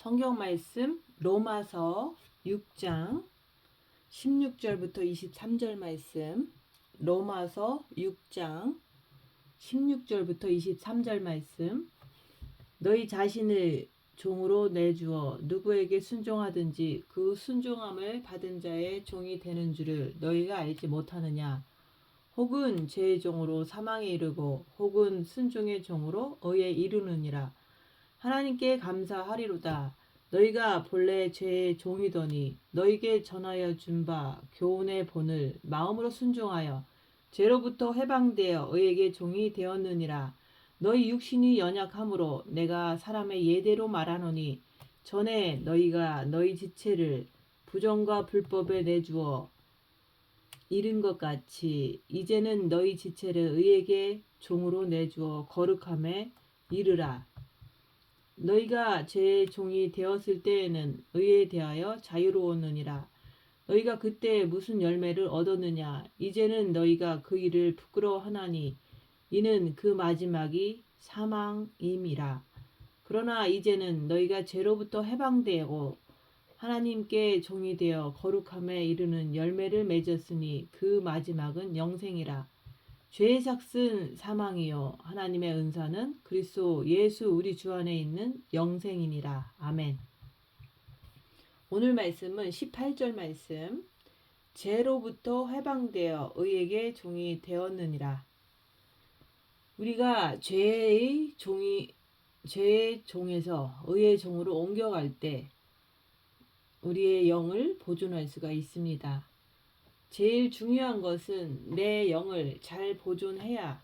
성경 말씀 로마서 6장 16절부터 23절 말씀, 로마서 6장 16절부터 23절 말씀. 너희 자신을 종으로 내주어 누구에게 순종하든지 그 순종함을 받은 자의 종이 되는 줄을 너희가 알지 못하느냐? 혹은 죄의 종으로 사망에 이르고 혹은 순종의 종으로 의에 이르느니라. 하나님께 감사하리로다. 너희가 본래 죄의 종이더니 너희에게 전하여 준 바 교훈의 본을 마음으로 순종하여 죄로부터 해방되어 의에게 종이 되었느니라. 너희 육신이 연약함으로 내가 사람의 예대로 말하노니 전에 너희가 너희 지체를 부정과 불법에 내주어 잃은 것 같이 이제는 너희 지체를 의에게 종으로 내주어 거룩함에 이르라. 너희가 죄의 종이 되었을 때에는 의에 대하여 자유로웠느니라. 너희가 그때 무슨 열매를 얻었느냐? 이제는 너희가 그 일을 부끄러워하나니 이는 그 마지막이 사망임이라. 그러나 이제는 너희가 죄로부터 해방되고 하나님께 종이 되어 거룩함에 이르는 열매를 맺었으니 그 마지막은 영생이라. 죄의 삭은 사망이요 하나님의 은사는 그리스도 예수 우리 주 안에 있는 영생이니라. 아멘. 오늘 말씀은 18절 말씀. 죄로부터 해방되어 의에게 종이 되었느니라. 우리가 죄의 종에서 의의 종으로 옮겨갈 때 우리의 영을 보존할 수가 있습니다. 제일 중요한 것은 내 영을 잘 보존해야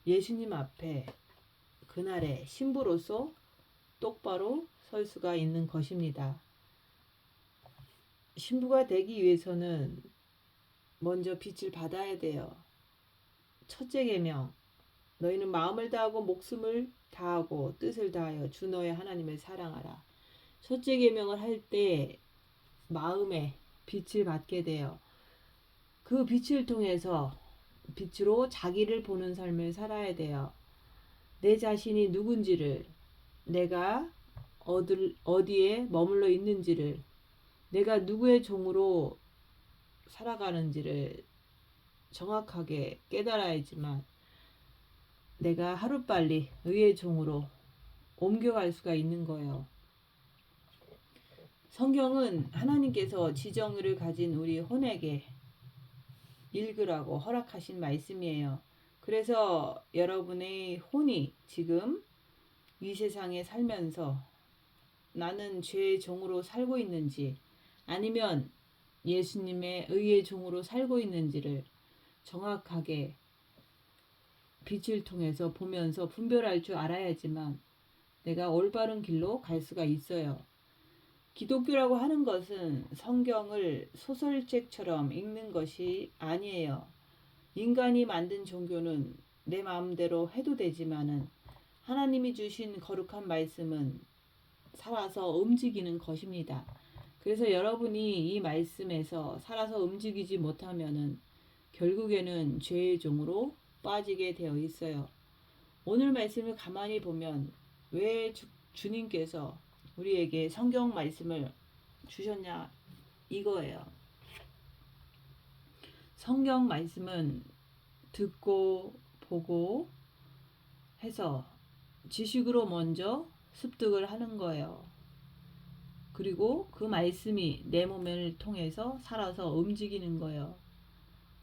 예수님 앞에 그날의 신부로서 똑바로 설 수가 있는 것입니다. 신부가 되기 위해서는 먼저 빛을 받아야 돼요. 첫째 계명, 너희는 마음을 다하고 목숨을 다하고 뜻을 다하여 주 너의 하나님을 사랑하라. 첫째 계명을 할 때 마음에 빛을 받게 돼요. 그 빛을 통해서 빛으로 자기를 보는 삶을 살아야 돼요. 내 자신이 누군지를, 내가 어디에 머물러 있는지를, 내가 누구의 종으로 살아가는지를 정확하게 깨달아야지만 내가 하루빨리 의의 종으로 옮겨갈 수가 있는 거예요. 성경은 하나님께서 지정을 가진 우리 혼에게 읽으라고 허락하신 말씀이에요. 그래서 여러분의 혼이 지금 이 세상에 살면서 나는 죄의 종으로 살고 있는지 아니면 예수님의 의의 종으로 살고 있는지를 정확하게 빛을 통해서 보면서 분별할 줄 알아야지만 내가 올바른 길로 갈 수가 있어요. 기독교라고 하는 것은 성경을 소설책처럼 읽는 것이 아니에요. 인간이 만든 종교는 내 마음대로 해도 되지만은 하나님이 주신 거룩한 말씀은 살아서 움직이는 것입니다. 그래서 여러분이 이 말씀에서 살아서 움직이지 못하면은 결국에는 죄의 종으로 빠지게 되어 있어요. 오늘 말씀을 가만히 보면 왜 주님께서 우리에게 성경 말씀을 주셨냐 이거예요. 성경 말씀은 듣고 보고 해서 지식으로 먼저 습득을 하는 거예요. 그리고 그 말씀이 내 몸을 통해서 살아서 움직이는 거예요.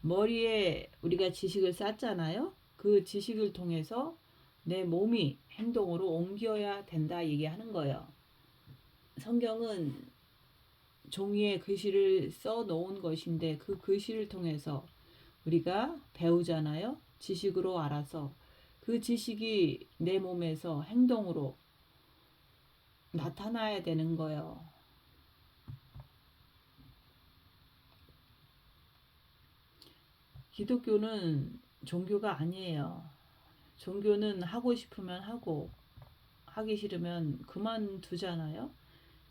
머리에 우리가 지식을 쌓잖아요. 그 지식을 통해서 내 몸이 행동으로 옮겨야 된다 얘기하는 거예요. 성경은 종이에 글씨를 써 놓은 것인데 그 글씨를 통해서 우리가 배우잖아요. 지식으로 알아서 그 지식이 내 몸에서 행동으로 나타나야 되는 거예요. 기독교는 종교가 아니에요. 종교는 하고 싶으면 하고 하기 싫으면 그만두잖아요.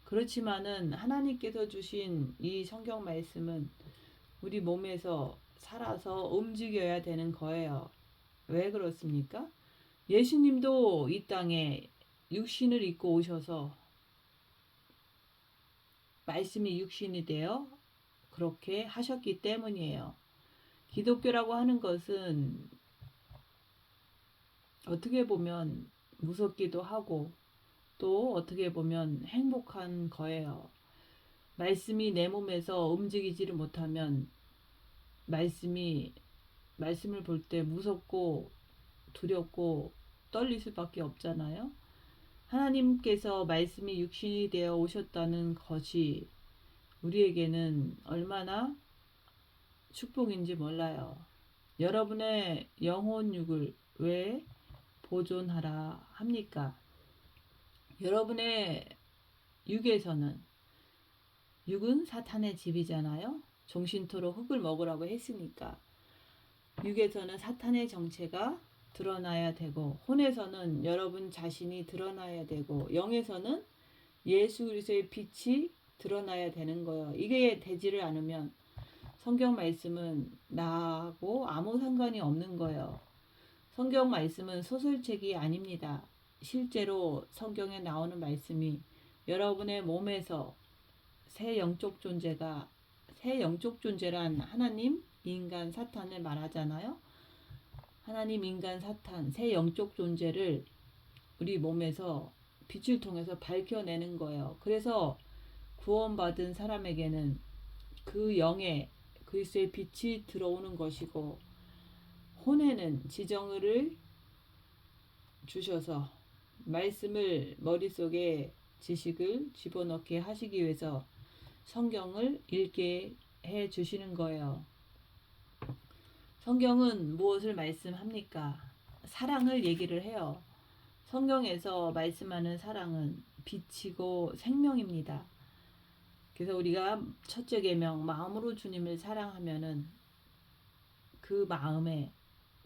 그렇지만은 하나님께서 주신 이 성경 말씀은 우리 몸에서 살아서 움직여야 되는 거예요. 왜 그렇습니까? 예수님도 이 땅에 육신을 입고 오셔서 말씀이 육신이 되어 그렇게 하셨기 때문이에요. 기독교라고 하는 것은 어떻게 보면 무섭기도 하고 또 어떻게 보면 행복한 거예요. 말씀이 내 몸에서 움직이지를 못하면 말씀을 볼 때 무섭고 두렵고 떨릴 수밖에 없잖아요. 하나님께서 말씀이 육신이 되어 오셨다는 것이 우리에게는 얼마나 축복인지 몰라요. 여러분의 영혼육을 왜 보존하라 합니까? 여러분의 육에서는, 육은 사탄의 집이잖아요. 종신토로 흙을 먹으라고 했으니까 육에서는 사탄의 정체가 드러나야 되고, 혼에서는 여러분 자신이 드러나야 되고, 영에서는 예수 그리스도의 빛이 드러나야 되는 거예요. 이게 되지를 않으면 성경 말씀은 나하고 아무 상관이 없는 거예요. 성경 말씀은 소설책이 아닙니다. 실제로 성경에 나오는 말씀이 여러분의 몸에서 새 영적 존재란 하나님, 인간, 사탄을 말하잖아요. 하나님, 인간, 사탄, 새 영적 존재를 우리 몸에서 빛을 통해서 밝혀내는 거예요. 그래서 구원받은 사람에게는 그 영에 그리스도의 빛이 들어오는 것이고, 혼에는 지정을 주셔서 말씀을 머릿속에 지식을 집어넣게 하시기 위해서 성경을 읽게 해 주시는 거예요. 성경은 무엇을 말씀합니까? 사랑을 얘기를 해요. 성경에서 말씀하는 사랑은 빛이고 생명입니다. 그래서 우리가 첫째 계명 마음으로 주님을 사랑하면은 그 마음에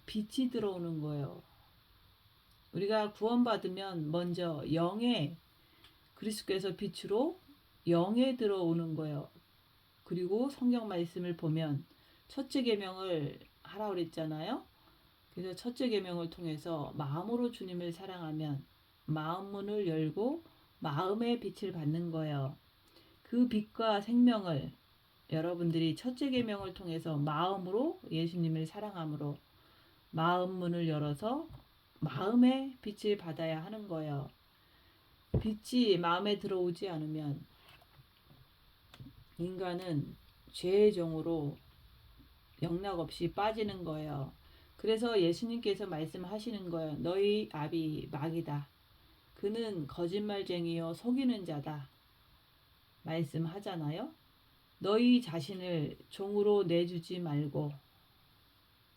빛이 들어오는 거예요. 우리가 구원받으면 먼저 영에, 그리스도께서 빛으로 영에 들어오는 거예요. 그리고 성경 말씀을 보면 첫째 계명을 하라고 그랬잖아요. 그래서 첫째 계명을 통해서 마음으로 주님을 사랑하면 마음 문을 열고 마음의 빛을 받는 거예요. 그 빛과 생명을 여러분들이 첫째 계명을 통해서 마음으로 예수님을 사랑함으로 마음 문을 열어서 마음의 빛을 받아야 하는 거예요. 빛이 마음에 들어오지 않으면 인간은 죄의 종으로 영락없이 빠지는 거예요. 그래서 예수님께서 말씀하시는 거예요. 너희 아비 마귀다. 그는 거짓말쟁이요 속이는 자다. 말씀하잖아요. 너희 자신을 종으로 내주지 말고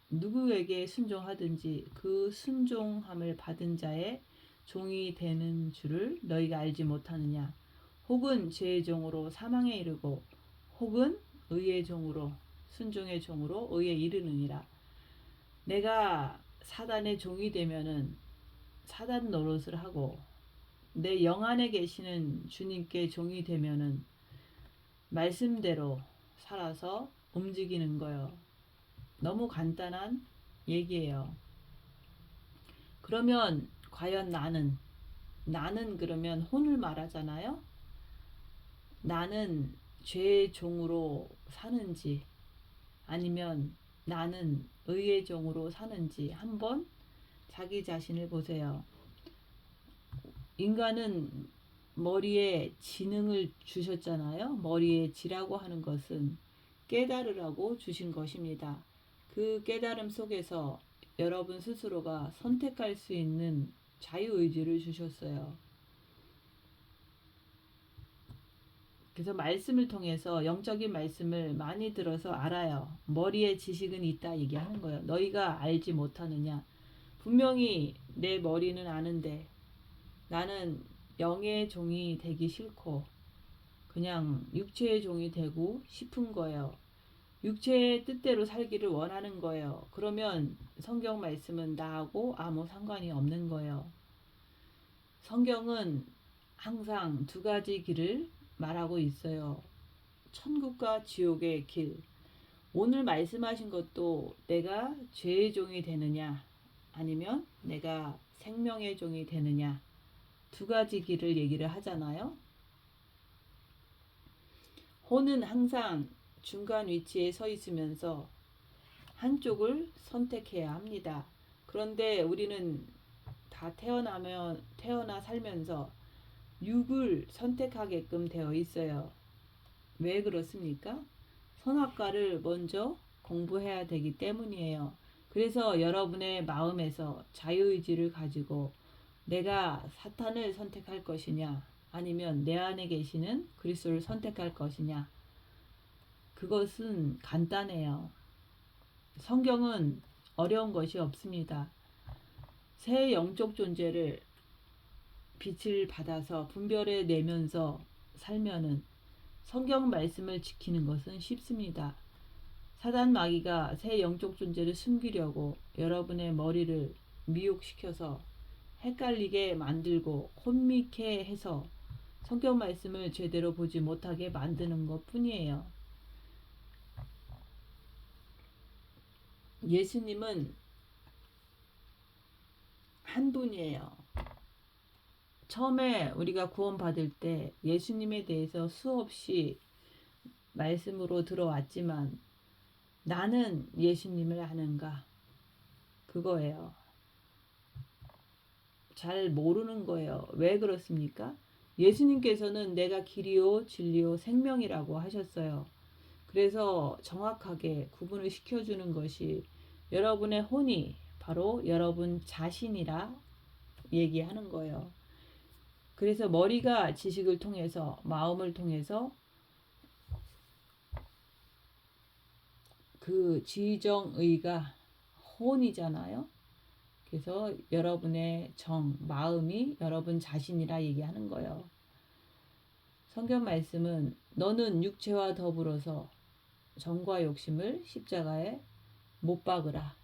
누구에게 순종하든지 그 순종함을 받은 자의 종이 되는 줄을 너희가 알지 못하느냐. 혹은 죄의 종으로 사망에 이르고 혹은 의의 종으로 순종의 종으로 의에 이르느니라. 내가 사단의 종이 되면은 사단 노릇을 하고 내 영 안에 계시는 주님께 종이 되면은 말씀대로 살아서 움직이는 거예요. 너무 간단한 얘기예요. 그러면 과연 나는 그러면 혼을 말하잖아요. 나는 죄의 종으로 사는지 아니면 나는 의의 종으로 사는지 한번 자기 자신을 보세요. 인간은 머리에 지능을 주셨잖아요. 머리에 지라고 하는 것은 깨달으라고 주신 것입니다. 그 깨달음 속에서 여러분 스스로가 선택할 수 있는 자유의지를 주셨어요. 그래서 말씀을 통해서 영적인 말씀을 많이 들어서 알아요. 머리에 지식은 있다 얘기하는 거예요. 너희가 알지 못하느냐. 분명히 내 머리는 아는데 나는 영의 종이 되기 싫고 그냥 육체의 종이 되고 싶은 거예요. 육체의 뜻대로 살기를 원하는 거예요. 그러면 성경 말씀은 나하고 아무 상관이 없는 거예요. 성경은 항상 두 가지 길을 말하고 있어요. 천국과 지옥의 길. 오늘 말씀하신 것도 내가 죄의 종이 되느냐 아니면 내가 생명의 종이 되느냐 두 가지 길을 얘기를 하잖아요. 혼은 항상 중간 위치에 서 있으면서 한쪽을 선택해야 합니다. 그런데 우리는 다 태어나 살면서 육을 선택하게끔 되어 있어요. 왜 그렇습니까? 선악과를 먼저 공부해야 되기 때문이에요. 그래서 여러분의 마음에서 자유의지를 가지고 내가 사탄을 선택할 것이냐 아니면 내 안에 계시는 그리스도를 선택할 것이냐, 그것은 간단해요. 성경은 어려운 것이 없습니다. 새 영적 존재를 빛을 받아서 분별해 내면서 살면은 성경 말씀을 지키는 것은 쉽습니다. 사단 마귀가 새 영적 존재를 숨기려고 여러분의 머리를 미혹시켜서 헷갈리게 만들고 혼미케 해서 성경 말씀을 제대로 보지 못하게 만드는 것 뿐이에요. 예수님은 한 분이에요. 처음에 우리가 구원받을 때 예수님에 대해서 수없이 말씀으로 들어왔지만 나는 예수님을 아는가? 그거예요. 잘 모르는 거예요. 왜 그렇습니까? 예수님께서는 내가 길이요 진리요 생명이라고 하셨어요. 그래서 정확하게 구분을 시켜주는 것이 여러분의 혼이 바로 여러분 자신이라 얘기하는 거예요. 그래서 머리가 지식을 통해서 마음을 통해서 그 지정의가 혼이잖아요. 그래서 여러분의 마음이 여러분 자신이라 얘기하는 거예요. 성경 말씀은 너는 육체와 더불어서 정과 욕심을 십자가에 못 박으라.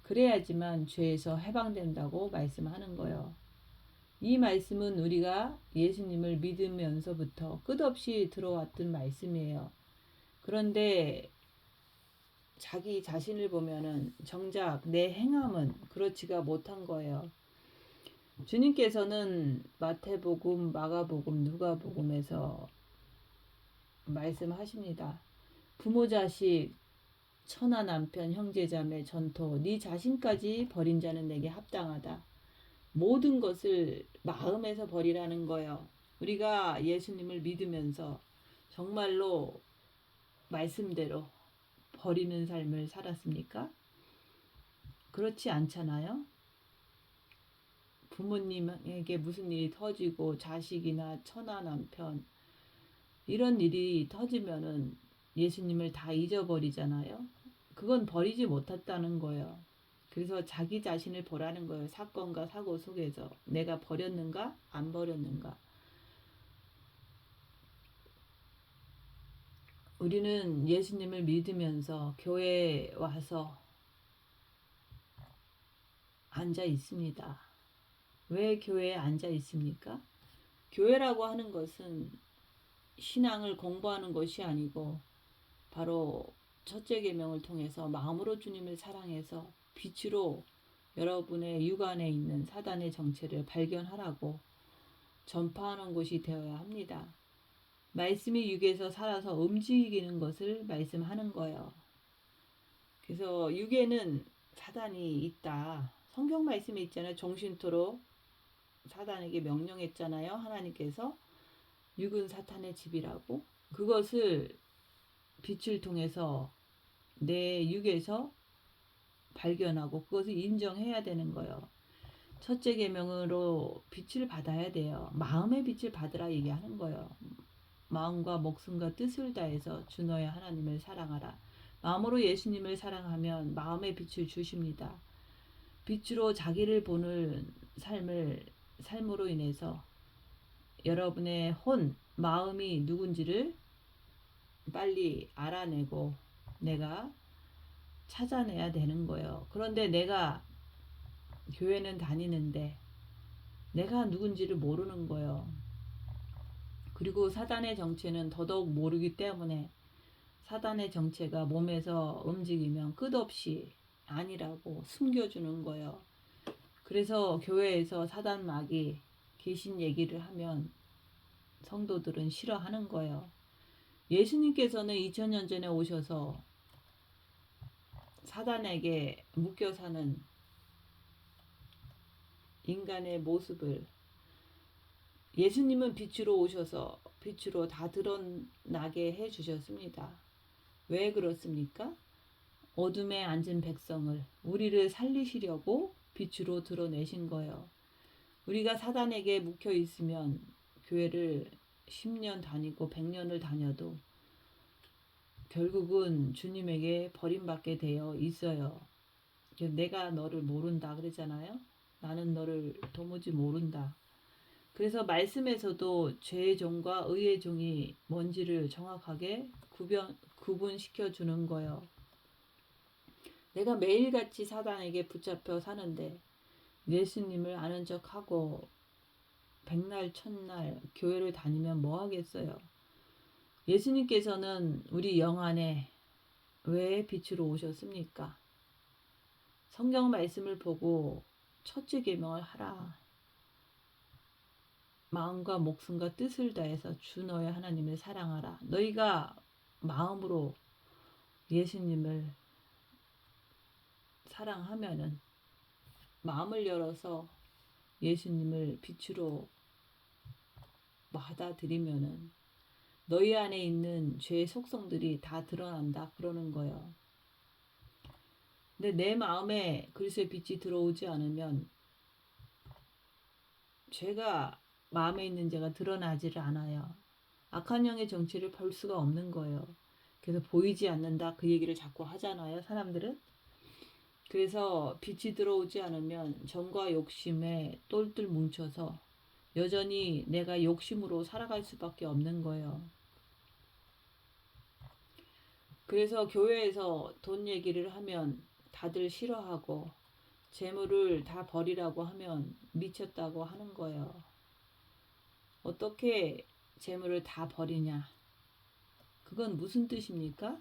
그래야지만 죄에서 해방된다고 말씀하는 거예요. 이 말씀은 우리가 예수님을 믿으면서부터 끝없이 들어왔던 말씀이에요. 그런데 자기 자신을 보면은 정작 내 행함은 그렇지가 못한 거예요. 주님께서는 마태복음, 마가복음, 누가복음에서 말씀하십니다. 부모 자식, 처나 남편, 형제자매, 전토, 네 자신까지 버린 자는 내게 합당하다. 모든 것을 마음에서 버리라는 거예요. 우리가 예수님을 믿으면서 정말로 말씀대로 버리는 삶을 살았습니까? 그렇지 않잖아요. 부모님에게 무슨 일이 터지고 자식이나 처나 남편 이런 일이 터지면은 예수님을 다 잊어버리잖아요. 그건 버리지 못했다는 거예요. 그래서 자기 자신을 보라는 거예요. 사건과 사고 속에서 내가 버렸는가 안 버렸는가. 우리는 예수님을 믿으면서 교회에 와서 앉아 있습니다. 왜 교회에 앉아 있습니까? 교회라고 하는 것은 신앙을 공부하는 것이 아니고 바로 첫째 계명을 통해서 마음으로 주님을 사랑해서 빛으로 여러분의 육 안에 있는 사단의 정체를 발견하라고 전파하는 곳이 되어야 합니다. 말씀이 육에서 살아서 움직이는 것을 말씀하는 거예요. 그래서 육에는 사단이 있다. 성경 말씀에 있잖아요. 종신토록 사단에게 명령했잖아요. 하나님께서 육은 사탄의 집이라고. 그것을 빛을 통해서 내 육에서 발견하고 그것을 인정해야 되는 거예요. 첫째 계명으로 빛을 받아야 돼요. 마음의 빛을 받으라 얘기하는 거예요. 마음과 목숨과 뜻을 다해서 주 너의 하나님을 사랑하라. 마음으로 예수님을 사랑하면 마음의 빛을 주십니다. 빛으로 자기를 보는 삶으로 인해서 여러분의 마음이 누군지를 빨리 알아내고 내가 찾아내야 되는 거예요. 그런데 내가 교회는 다니는데 내가 누군지를 모르는 거예요. 그리고 사단의 정체는 더더욱 모르기 때문에 사단의 정체가 몸에서 움직이면 끝없이 아니라고 숨겨주는 거예요. 그래서 교회에서 사단 마귀 귀신 얘기를 하면 성도들은 싫어하는 거예요. 예수님께서는 2000년 전에 오셔서 사단에게 묶여 사는 인간의 모습을, 예수님은 빛으로 오셔서 빛으로 다 드러나게 해 주셨습니다. 왜 그렇습니까? 어둠에 앉은 백성을, 우리를 살리시려고 빛으로 드러내신 거예요. 우리가 사단에게 묶여 있으면 교회를 10년 다니고 100년을 다녀도 결국은 주님에게 버림받게 되어 있어요. 내가 너를 모른다 그러잖아요. 나는 너를 도무지 모른다. 그래서 말씀에서도 죄의 종과 의의 종이 뭔지를 정확하게 구분시켜 주는 거예요. 내가 매일같이 사단에게 붙잡혀 사는데 예수님을 아는 척하고 백날 첫날 교회를 다니면 뭐 하겠어요. 예수님께서는 우리 영 안에 왜 빛으로 오셨습니까? 성경 말씀을 보고 첫째 계명을 하라. 마음과 목숨과 뜻을 다해서 주 너의 하나님을 사랑하라. 너희가 마음으로 예수님을 사랑하면은, 마음을 열어서 예수님을 빛으로 받아들이면은 너희 안에 있는 죄의 속성들이 다 드러난다 그러는 거예요. 근데 내 마음에 그리스도의 빛이 들어오지 않으면 죄가, 마음에 있는 죄가 드러나지를 않아요. 악한 영의 정체를 볼 수가 없는 거예요. 그래서 보이지 않는다 그 얘기를 자꾸 하잖아요, 사람들은. 그래서 빛이 들어오지 않으면 정과 욕심에 똘똘 뭉쳐서 여전히 내가 욕심으로 살아갈 수밖에 없는 거예요. 그래서 교회에서 돈 얘기를 하면 다들 싫어하고 재물을 다 버리라고 하면 미쳤다고 하는 거예요. 어떻게 재물을 다 버리냐? 그건 무슨 뜻입니까?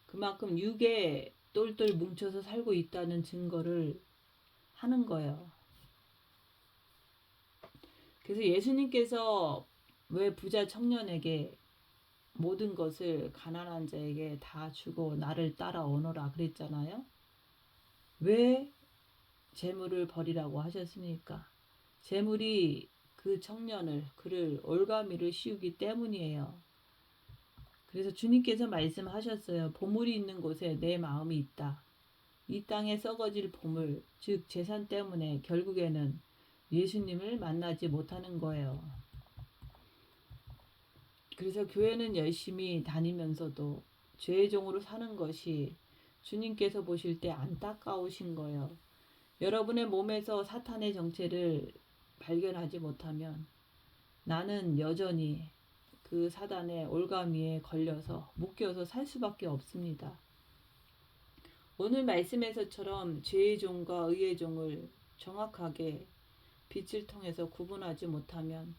그만큼 육에 똘똘 뭉쳐서 살고 있다는 증거를 하는 거예요. 그래서 예수님께서 왜 부자 청년에게 모든 것을 가난한 자에게 다 주고 나를 따라오너라 그랬잖아요. 왜 재물을 버리라고 하셨습니까? 재물이 그 청년을, 그를 올가미를 씌우기 때문이에요. 그래서 주님께서 말씀하셨어요. 보물이 있는 곳에 내 마음이 있다. 이 땅에 썩어질 보물, 즉 재산 때문에 결국에는 예수님을 만나지 못하는 거예요. 그래서 교회는 열심히 다니면서도 죄의 종으로 사는 것이 주님께서 보실 때 안타까우신 거예요. 여러분의 몸에서 사탄의 정체를 발견하지 못하면 나는 여전히 그 사단의 올가미에 걸려서 묶여서 살 수밖에 없습니다. 오늘 말씀에서처럼 죄의 종과 의의 종을 정확하게 빛을 통해서 구분하지 못하면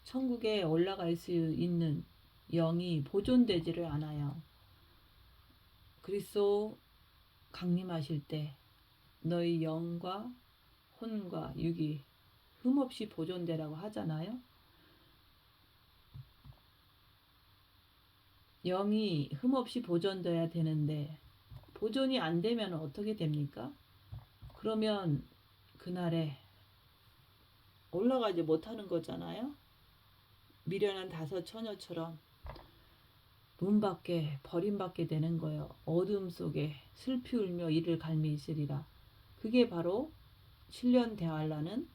천국에 올라갈 수 있는 영이 보존되지를 않아요. 그리스도 강림하실 때 너희 영과 혼과 육이 흠없이 보존되라고 하잖아요. 영이 흠없이 보존돼야 되는데 보존이 안 되면 어떻게 됩니까? 그러면 그날에 올라가지 못하는 거잖아요. 미련한 다섯 처녀처럼 문 밖에 버림받게 되는 거예요. 어둠 속에 슬피 울며 이를 갈미 있으리라. 그게 바로 7년 대환란은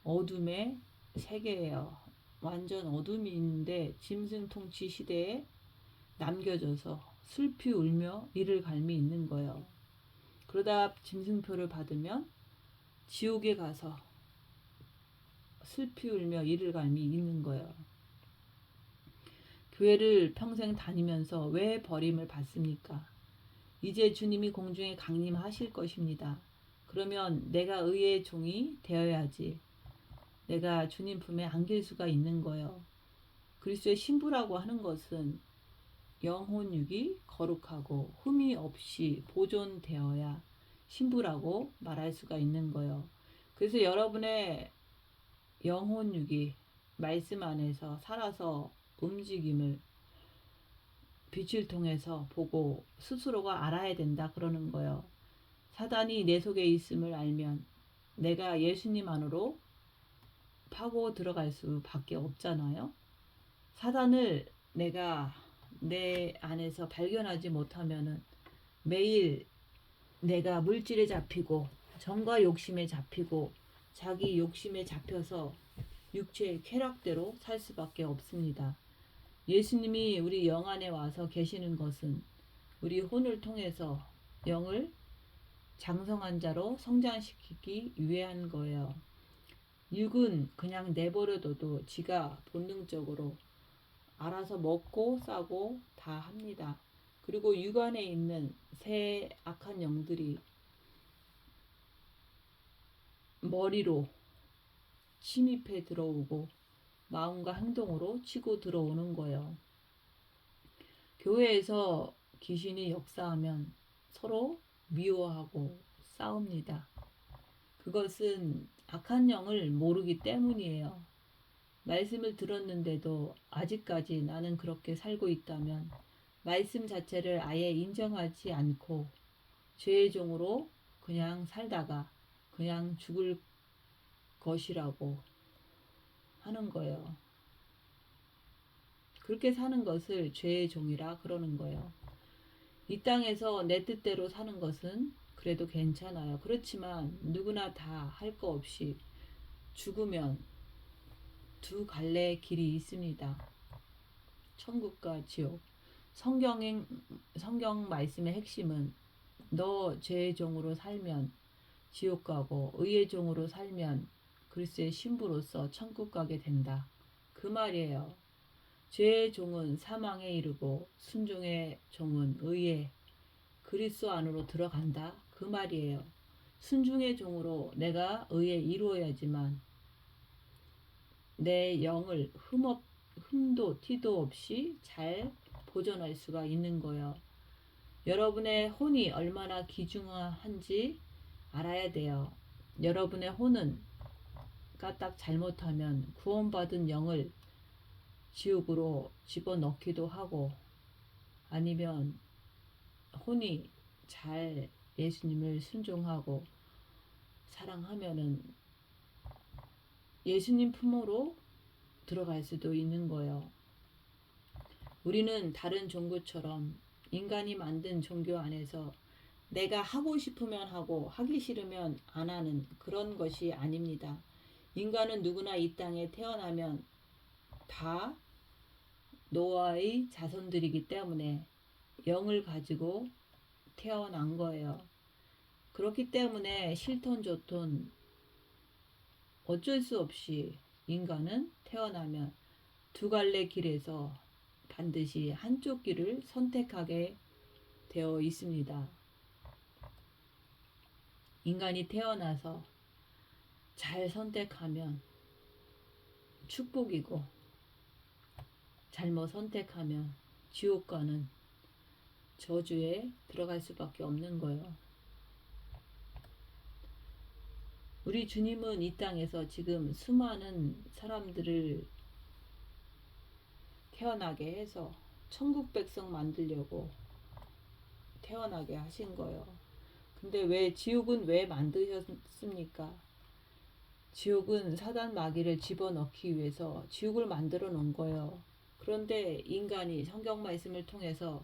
어둠의 세계예요. 완전 어둠인데 짐승 통치 시대에 남겨져서 슬피 울며 이를 갈미 있는 거예요. 그러다 짐승표를 받으면 지옥에 가서 슬피 울며 이를 갈미 있는 거예요. 교회를 평생 다니면서 왜 버림을 받습니까? 이제 주님이 공중에 강림하실 것입니다. 그러면 내가 의의 종이 되어야지 내가 주님 품에 안길 수가 있는 거예요. 그리스도의 신부라고 하는 것은 영혼 육이 거룩하고 흠이 없이 보존되어야 신부라고 말할 수가 있는 거예요. 그래서 여러분의 영혼 육이 말씀 안에서 살아서 움직임을 빛을 통해서 보고 스스로가 알아야 된다 그러는 거예요. 사단이 내 속에 있음을 알면 내가 예수님 안으로 파고 들어갈 수밖에 없잖아요. 사단을 내가 내 안에서 발견하지 못하면은 매일 내가 물질에 잡히고 정과 욕심에 잡히고 자기 욕심에 잡혀서 육체의 쾌락대로 살 수밖에 없습니다. 예수님이 우리 영 안에 와서 계시는 것은 우리 혼을 통해서 영을 장성한 자로 성장시키기 위한 거예요. 육은 그냥 내버려둬도 지가 본능적으로 알아서 먹고 싸고 다 합니다. 그리고 육 안에 있는 새 악한 영들이 머리로 침입해 들어오고 마음과 행동으로 치고 들어오는 거예요. 교회에서 귀신이 역사하면 서로 미워하고 싸웁니다. 그것은 악한 영을 모르기 때문이에요. 말씀을 들었는데도 아직까지 나는 그렇게 살고 있다면 말씀 자체를 아예 인정하지 않고 죄의 종으로 그냥 살다가 그냥 죽을 것이라고 하는 거예요. 그렇게 사는 것을 죄의 종이라 그러는 거예요. 이 땅에서 내 뜻대로 사는 것은 그래도 괜찮아요. 그렇지만 누구나 다 할 거 없이 죽으면 두 갈래의 길이 있습니다. 천국과 지옥. 성경 말씀의 핵심은 너 죄의 종으로 살면 지옥 가고 의의 종으로 살면 그리스도의 신부로서 천국 가게 된다. 그 말이에요. 죄의 종은 사망에 이르고 순종의 종은 의에 그리스도 안으로 들어간다. 그 말이에요. 순종의 종으로 내가 의에 이루어야지만 내 영을 흠도 티도 없이 잘 보존할 수가 있는 거예요. 여러분의 혼이 얼마나 귀중한지 알아야 돼요. 여러분의 혼은 까딱 잘못하면 구원받은 영을 지옥으로 집어넣기도 하고 아니면 혼이 잘 예수님을 순종하고 사랑하면은 예수님 품으로 들어갈 수도 있는 거예요. 우리는 다른 종교처럼 인간이 만든 종교 안에서 내가 하고 싶으면 하고 하기 싫으면 안 하는 그런 것이 아닙니다. 인간은 누구나 이 땅에 태어나면 다 노아의 자손들이기 때문에 영을 가지고 태어난 거예요. 그렇기 때문에 싫던 좋던 어쩔 수 없이 인간은 태어나면 두 갈래 길에서 반드시 한쪽 길을 선택하게 되어 있습니다. 인간이 태어나서 잘 선택하면 축복이고 잘못 선택하면 지옥 가는 저주에 들어갈 수밖에 없는 거예요. 우리 주님은 이 땅에서 지금 수많은 사람들을 태어나게 해서 천국 백성 만들려고 태어나게 하신 거예요. 근데 왜 지옥은 왜 만드셨습니까? 지옥은 사단 마귀를 집어넣기 위해서 지옥을 만들어 놓은 거예요. 그런데 인간이 성경 말씀을 통해서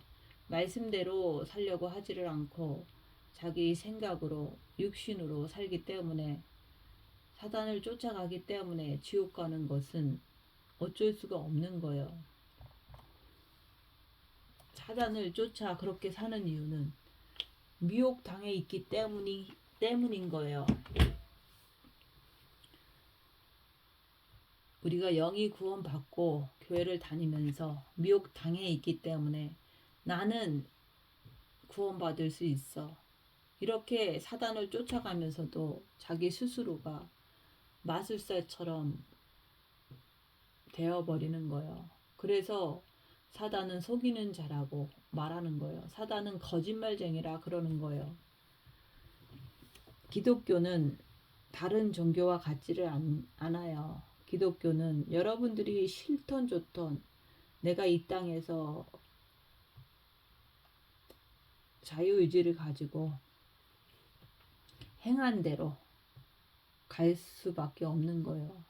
말씀대로 살려고 하지를 않고 자기 생각으로 육신으로 살기 때문에 사단을 쫓아가기 때문에 지옥 가는 것은 어쩔 수가 없는 거예요. 사단을 쫓아 그렇게 사는 이유는 미혹당해 있기 때문인 거예요. 우리가 영이 구원받고 교회를 다니면서 미혹당해 있기 때문에 나는 구원받을 수 있어. 이렇게 사단을 쫓아가면서도 자기 스스로가 마술사처럼 되어버리는 거예요. 그래서 사단은 속이는 자라고 말하는 거예요. 사단은 거짓말쟁이라 그러는 거예요. 기독교는 다른 종교와 같지를 않아요. 기독교는 여러분들이 싫던 좋던 내가 이 땅에서 자유의지를 가지고 행한 대로 갈 수밖에 없는 거예요.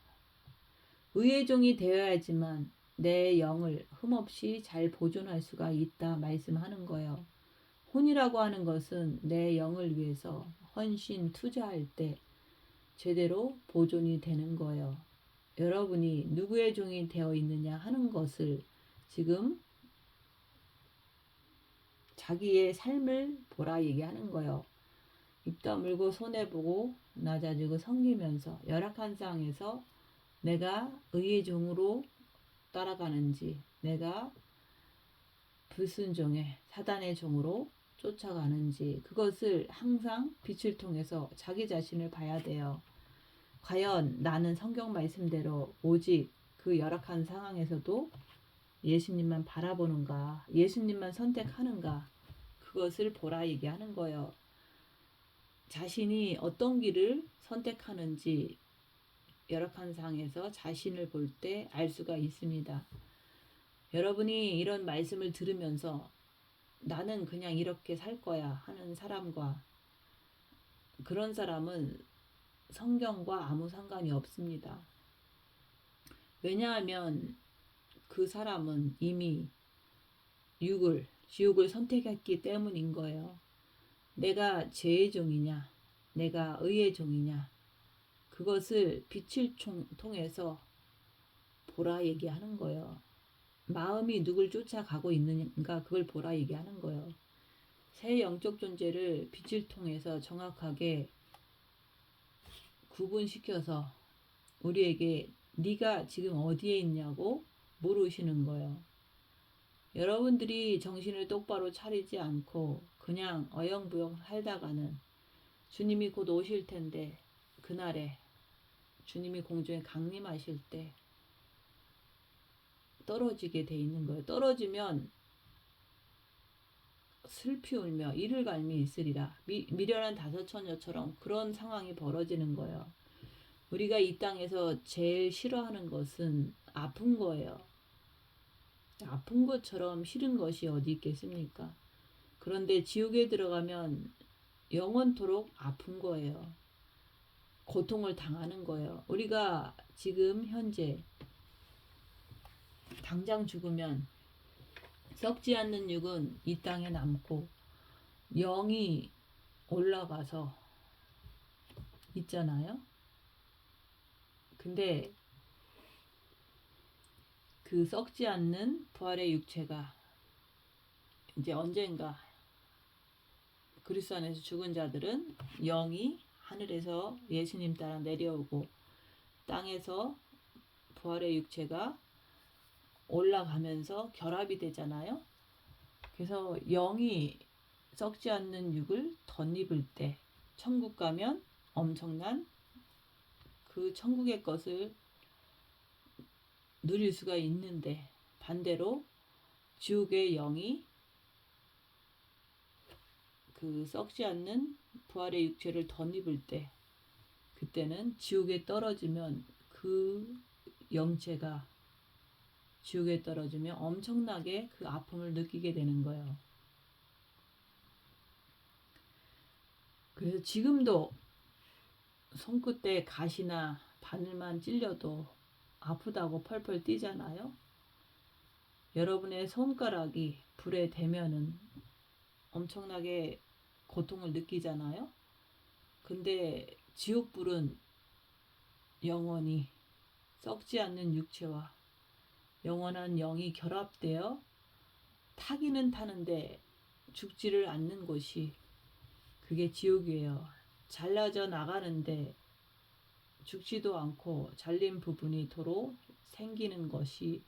의의 종이 되어야지만 내 영을 흠없이 잘 보존할 수가 있다 말씀하는 거예요. 혼이라고 하는 것은 내 영을 위해서 헌신 투자할 때 제대로 보존이 되는 거예요. 여러분이 누구의 종이 되어 있느냐 하는 것을 지금 자기의 삶을 보라 얘기하는 거예요. 입 다물고 손해보고 낮아지고 섬기면서 열악한 상황에서 내가 의의 종으로 따라가는지 내가 불순종의 사단의 종으로 쫓아가는지 그것을 항상 빛을 통해서 자기 자신을 봐야 돼요. 과연 나는 성경 말씀대로 오직 그 열악한 상황에서도 예수님만 바라보는가, 예수님만 선택하는가, 그것을 보라 얘기하는 거예요. 자신이 어떤 길을 선택하는지 열악한 상황에서 자신을 볼 때 알 수가 있습니다. 여러분이 이런 말씀을 들으면서 나는 그냥 이렇게 살 거야 하는 사람과 그런 사람은 성경과 아무 상관이 없습니다. 왜냐하면 그 사람은 이미 지옥을 선택했기 때문인 거예요. 내가 죄의 종이냐, 내가 의의 종이냐, 그것을 빛을 통해서 보라 얘기하는 거예요. 마음이 누굴 쫓아가고 있는가 그걸 보라 얘기하는 거예요. 새 영적 존재를 빛을 통해서 정확하게 구분시켜서 우리에게 네가 지금 어디에 있냐고 물으시는 거예요. 여러분들이 정신을 똑바로 차리지 않고 그냥 어영부영 살다가는 주님이 곧 오실 텐데 그날에 주님이 공중에 강림하실 때 떨어지게 돼 있는 거예요. 떨어지면 슬피 울며 이를 갈미 있으리라. 미련한 다섯 처녀처럼 그런 상황이 벌어지는 거예요. 우리가 이 땅에서 제일 싫어하는 것은 아픈 거예요. 아픈 것처럼 싫은 것이 어디 있겠습니까? 그런데 지옥에 들어가면 영원토록 아픈 거예요. 고통을 당하는 거예요. 우리가 지금 현재 당장 죽으면 썩지 않는 육은 이 땅에 남고 영이 올라가서 있잖아요. 근데 그 썩지 않는 부활의 육체가 이제 언젠가 그리스도 안에서 죽은 자들은 영이 하늘에서 예수님 따라 내려오고 땅에서 부활의 육체가 올라가면서 결합이 되잖아요. 그래서 영이 썩지 않는 육을 덧입을 때 천국 가면 엄청난 그 천국의 것을 누릴 수가 있는데 반대로 지옥의 영이 그 썩지 않는 부활의 육체를 덧입을 때 그때는 지옥에 떨어지면 그 영체가 지옥에 떨어지면 엄청나게 그 아픔을 느끼게 되는 거예요. 그래서 지금도 손끝에 가시나 바늘만 찔려도 아프다고 펄펄 뛰잖아요. 여러분의 손가락이 불에 대면은 엄청나게 고통을 느끼잖아요. 근데 지옥불은 영원히 썩지 않는 육체와 영원한 영이 결합되어 타기는 타는데 죽지를 않는 곳이 그게 지옥이에요. 잘라져 나가는데 죽지도 않고 잘린 부분이 도로 생기는 것이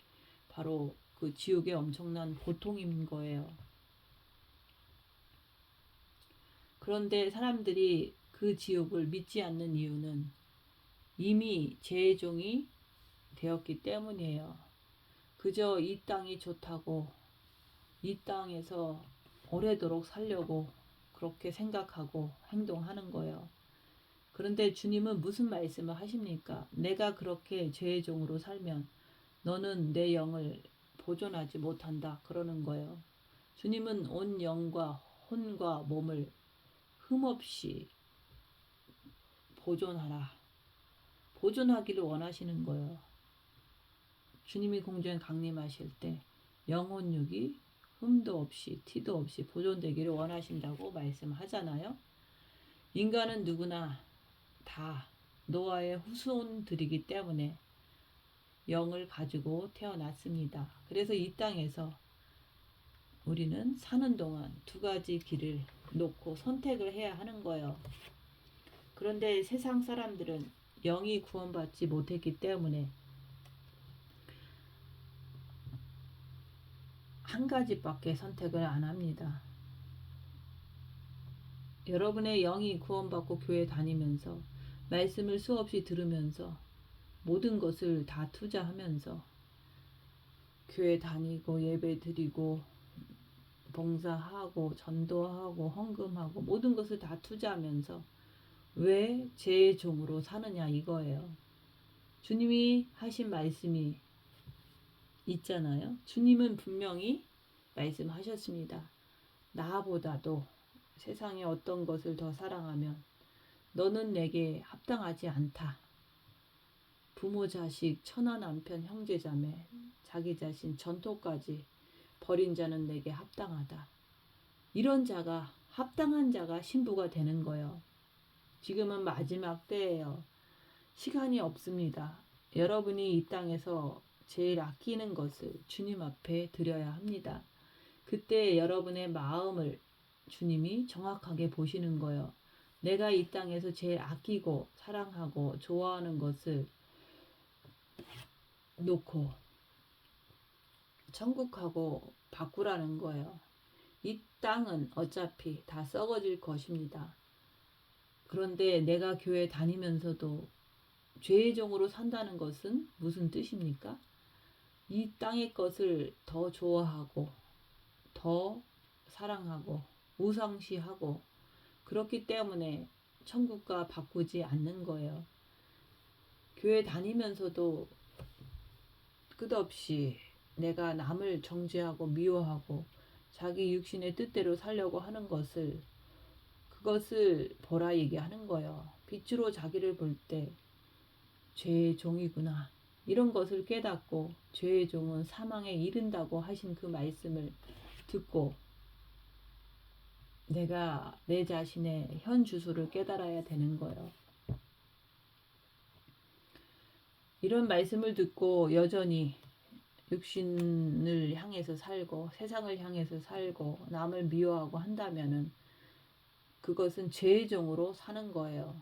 바로 그 지옥의 엄청난 고통인 거예요. 그런데 사람들이 그 지옥을 믿지 않는 이유는 이미 죄의 종이 되었기 때문이에요. 그저 이 땅이 좋다고 이 땅에서 오래도록 살려고 그렇게 생각하고 행동하는 거예요. 그런데 주님은 무슨 말씀을 하십니까? 내가 그렇게 죄의 종으로 살면 너는 내 영을 보존하지 못한다. 그러는 거예요. 주님은 온 영과 혼과 몸을 흠없이 보존하라. 보존하기를 원하시는 거예요. 주님이 공중에 강림하실 때 영혼육이 흠도 없이 티도 없이 보존되기를 원하신다고 말씀하잖아요. 인간은 누구나 다 노아의 후손들이기 때문에 영을 가지고 태어났습니다. 그래서 이 땅에서 우리는 사는 동안 두 가지 길을 놓고 선택을 해야 하는 거예요. 그런데 세상 사람들은 영이 구원받지 못했기 때문에 한 가지밖에 선택을 안 합니다. 여러분의 영이 구원받고 교회 다니면서 말씀을 수없이 들으면서 모든 것을 다 투자하면서 교회 다니고 예배 드리고 봉사하고 전도하고 헌금하고 모든 것을 다 투자하면서 왜 제 종으로 사느냐 이거예요. 주님이 하신 말씀이 있잖아요. 주님은 분명히 말씀하셨습니다. 나보다도 세상의 어떤 것을 더 사랑하면 너는 내게 합당하지 않다. 부모, 자식, 처나 남편, 형제, 자매, 자기 자신, 전토까지 버린 자는 내게 합당하다. 이런 자가, 합당한 자가 신부가 되는 거예요. 지금은 마지막 때예요. 시간이 없습니다. 여러분이 이 땅에서 제일 아끼는 것을 주님 앞에 드려야 합니다. 그때 여러분의 마음을 주님이 정확하게 보시는 거예요. 내가 이 땅에서 제일 아끼고 사랑하고 좋아하는 것을 놓고 천국하고 바꾸라는 거예요. 이 땅은 어차피 다 썩어질 것입니다. 그런데 내가 교회 다니면서도 죄의 종으로 산다는 것은 무슨 뜻입니까? 이 땅의 것을 더 좋아하고 더 사랑하고 우상시하고 그렇기 때문에 천국과 바꾸지 않는 거예요. 교회 다니면서도 끝없이 내가 남을 정죄하고 미워하고 자기 육신의 뜻대로 살려고 하는 그것을 보라 얘기하는 거예요. 빛으로 자기를 볼 때 죄의 종이구나. 이런 것을 깨닫고 죄의 종은 사망에 이른다고 하신 그 말씀을 듣고 내가 내 자신의 현 주소를 깨달아야 되는 거예요. 이런 말씀을 듣고 여전히 육신을 향해서 살고 세상을 향해서 살고 남을 미워하고 한다면은 그것은 죄의 종으로 사는 거예요.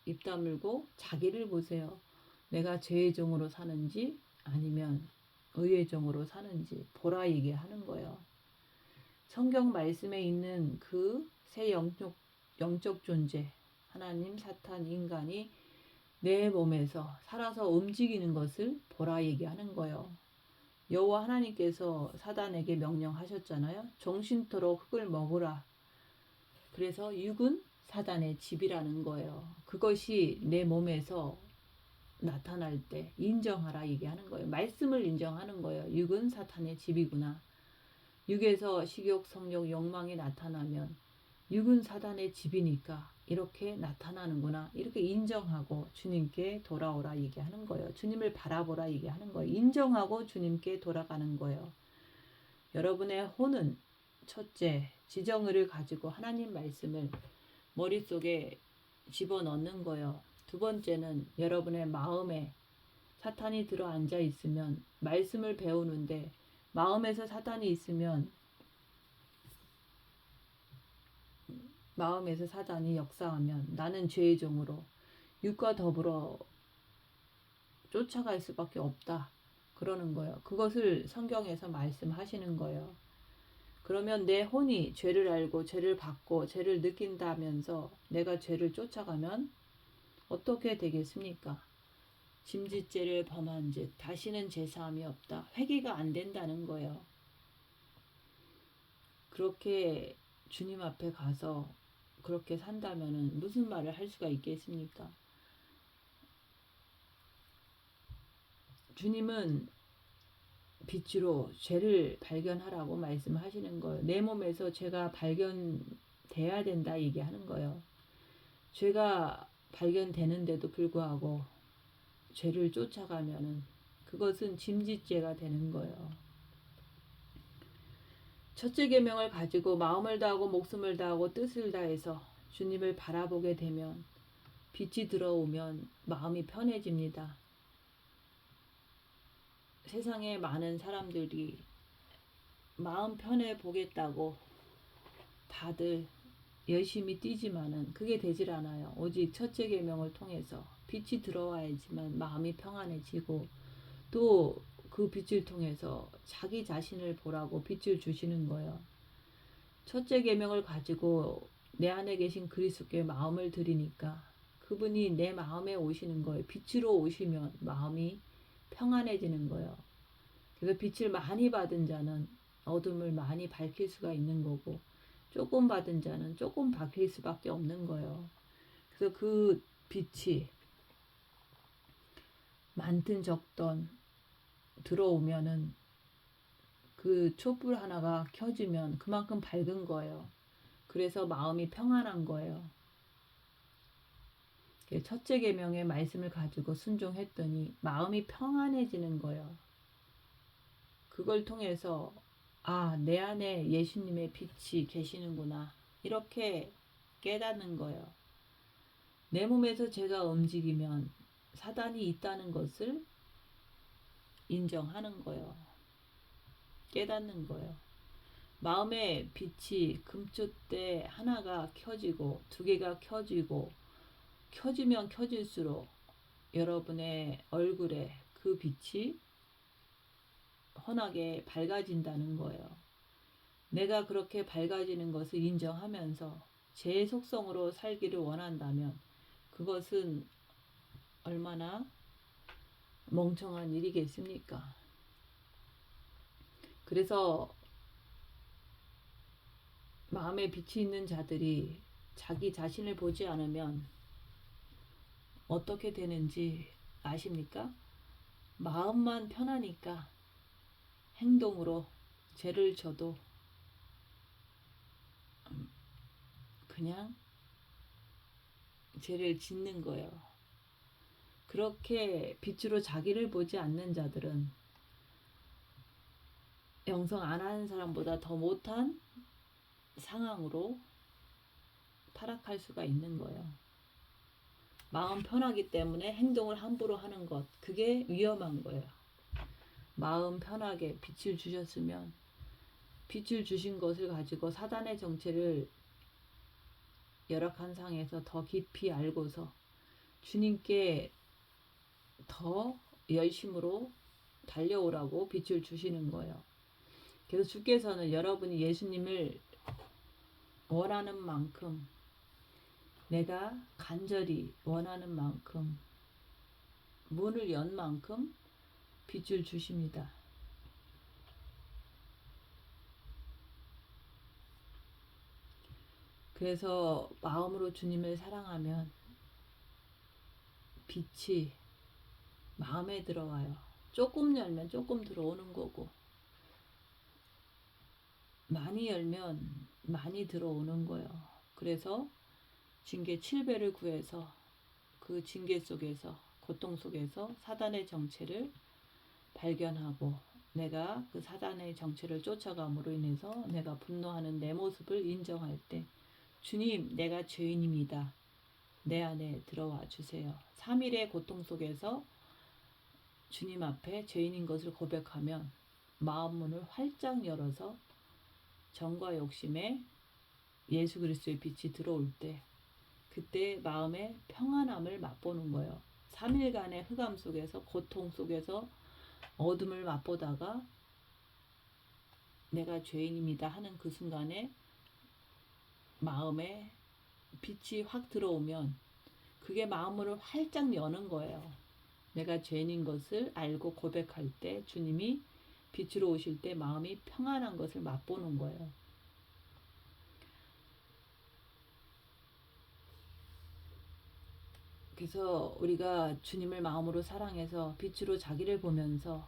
입 다물고 자기를 보세요. 내가 죄의 종으로 사는지 아니면 의의 종으로 사는지 보라 얘기하는 거예요. 성경 말씀에 있는 그 새 영적 존재 하나님, 사탄, 인간이 내 몸에서 살아서 움직이는 것을 보라 얘기하는 거예요. 여호와 하나님께서 사단에게 명령하셨잖아요. 종신토록 흙을 먹으라. 그래서 육은 사단의 집이라는 거예요. 그것이 내 몸에서 나타날 때 인정하라 얘기하는 거예요. 말씀을 인정하는 거예요. 육은 사탄의 집이구나. 육에서 식욕, 성욕, 욕망이 나타나면 육은 사단의 집이니까 이렇게 나타나는구나. 이렇게 인정하고 주님께 돌아오라 얘기하는 거예요. 주님을 바라보라 얘기하는 거예요. 인정하고 주님께 돌아가는 거예요. 여러분의 혼은 첫째, 지정의를 가지고 하나님 말씀을 머릿속에 집어넣는 거예요. 두 번째는 여러분의 마음에 사탄이 들어앉아 있으면 말씀을 배우는데 마음에서 사탄이 있으면 마음에서 사단이 역사하면 나는 죄의 종으로 육과 더불어 쫓아갈 수밖에 없다. 그러는 거예요. 그것을 성경에서 말씀하시는 거예요. 그러면 내 혼이 죄를 알고 죄를 받고 죄를 느낀다면서 내가 죄를 쫓아가면 어떻게 되겠습니까? 짐짓죄를 범한 즉 다시는 죄사함이 없다. 회개가 안 된다는 거예요. 그렇게 주님 앞에 가서 그렇게 산다면은 무슨 말을 할 수가 있겠습니까? 주님은 빛으로 죄를 발견하라고 말씀하시는 거예요. 내 몸에서 죄가 발견돼야 된다 얘기하는 거예요. 죄가 발견되는데도 불구하고 죄를 쫓아가면은 그것은 짐짓죄가 되는 거예요. 첫째 계명을 가지고 마음을 다하고 목숨을 다하고 뜻을 다해서 주님을 바라보게 되면 빛이 들어오면 마음이 편해집니다. 세상에 많은 사람들이 마음 편해 보겠다고 다들 열심히 뛰지만은 그게 되질 않아요. 오직 첫째 계명을 통해서 빛이 들어와야지만 마음이 평안해지고 또 그 빛을 통해서 자기 자신을 보라고 빛을 주시는 거예요. 첫째 계명을 가지고 내 안에 계신 그리스도께 마음을 드리니까 그분이 내 마음에 오시는 거예요. 빛으로 오시면 마음이 평안해지는 거예요. 그래서 빛을 많이 받은 자는 어둠을 많이 밝힐 수가 있는 거고 조금 받은 자는 조금 밝힐 수밖에 없는 거예요. 그래서 그 빛이 많든 적든 들어오면은 그 촛불 하나가 켜지면 그만큼 밝은 거예요. 그래서 마음이 평안한 거예요. 첫째 계명의 말씀을 가지고 순종했더니 마음이 평안해지는 거예요. 그걸 통해서 내 안에 예수님의 빛이 계시는구나 이렇게 깨닫는 거예요. 내 몸에서 제가 움직이면 사단이 있다는 것을 인정하는 거예요. 깨닫는 거예요. 마음의 빛이 금초대 하나가 켜지고 두 개가 켜지고 켜지면 켜질수록 여러분의 얼굴에 그 빛이 환하게 밝아진다는 거예요. 내가 그렇게 밝아지는 것을 인정하면서 제 속성으로 살기를 원한다면 그것은 얼마나 멍청한 일이겠습니까? 그래서 마음에 빛이 있는 자들이 자기 자신을 보지 않으면 어떻게 되는지 아십니까? 마음만 편하니까 행동으로 죄를 져도 그냥 죄를 짓는 거예요. 그렇게 빛으로 자기를 보지 않는 자들은 영성 안 하는 사람보다 더 못한 상황으로 타락할 수가 있는 거예요. 마음 편하기 때문에 행동을 함부로 하는 것, 그게 위험한 거예요. 마음 편하게 빛을 주셨으면 빛을 주신 것을 가지고 사단의 정체를 열악한 상에서 더 깊이 알고서 주님께 더 열심으로 달려오라고 빛을 주시는 거예요. 그래서 주께서는 여러분이 예수님을 원하는 만큼 내가 간절히 원하는 만큼 문을 연 만큼 빛을 주십니다. 그래서 마음으로 주님을 사랑하면 빛이 마음에 들어와요. 조금 열면 조금 들어오는 거고 많이 열면 많이 들어오는 거예요. 그래서 징계 7배를 구해서 그 징계 속에서 고통 속에서 사단의 정체를 발견하고 내가 그 사단의 정체를 쫓아감으로 인해서 내가 분노하는 내 모습을 인정할 때 주님 내가 죄인입니다. 내 안에 들어와 주세요. 3일의 고통 속에서 주님 앞에 죄인인 것을 고백하면 마음 문을 활짝 열어서 정과 욕심에 예수 그리스도의 빛이 들어올 때 그때 마음의 평안함을 맛보는 거예요. 3일간의 흑암 속에서 고통 속에서 어둠을 맛보다가 내가 죄인입니다 하는 그 순간에 마음에 빛이 확 들어오면 그게 마음을 활짝 여는 거예요. 내가 죄인인 것을 알고 고백할 때 주님이 빛으로 오실 때 마음이 평안한 것을 맛보는 거예요. 그래서 우리가 주님을 마음으로 사랑해서 빛으로 자기를 보면서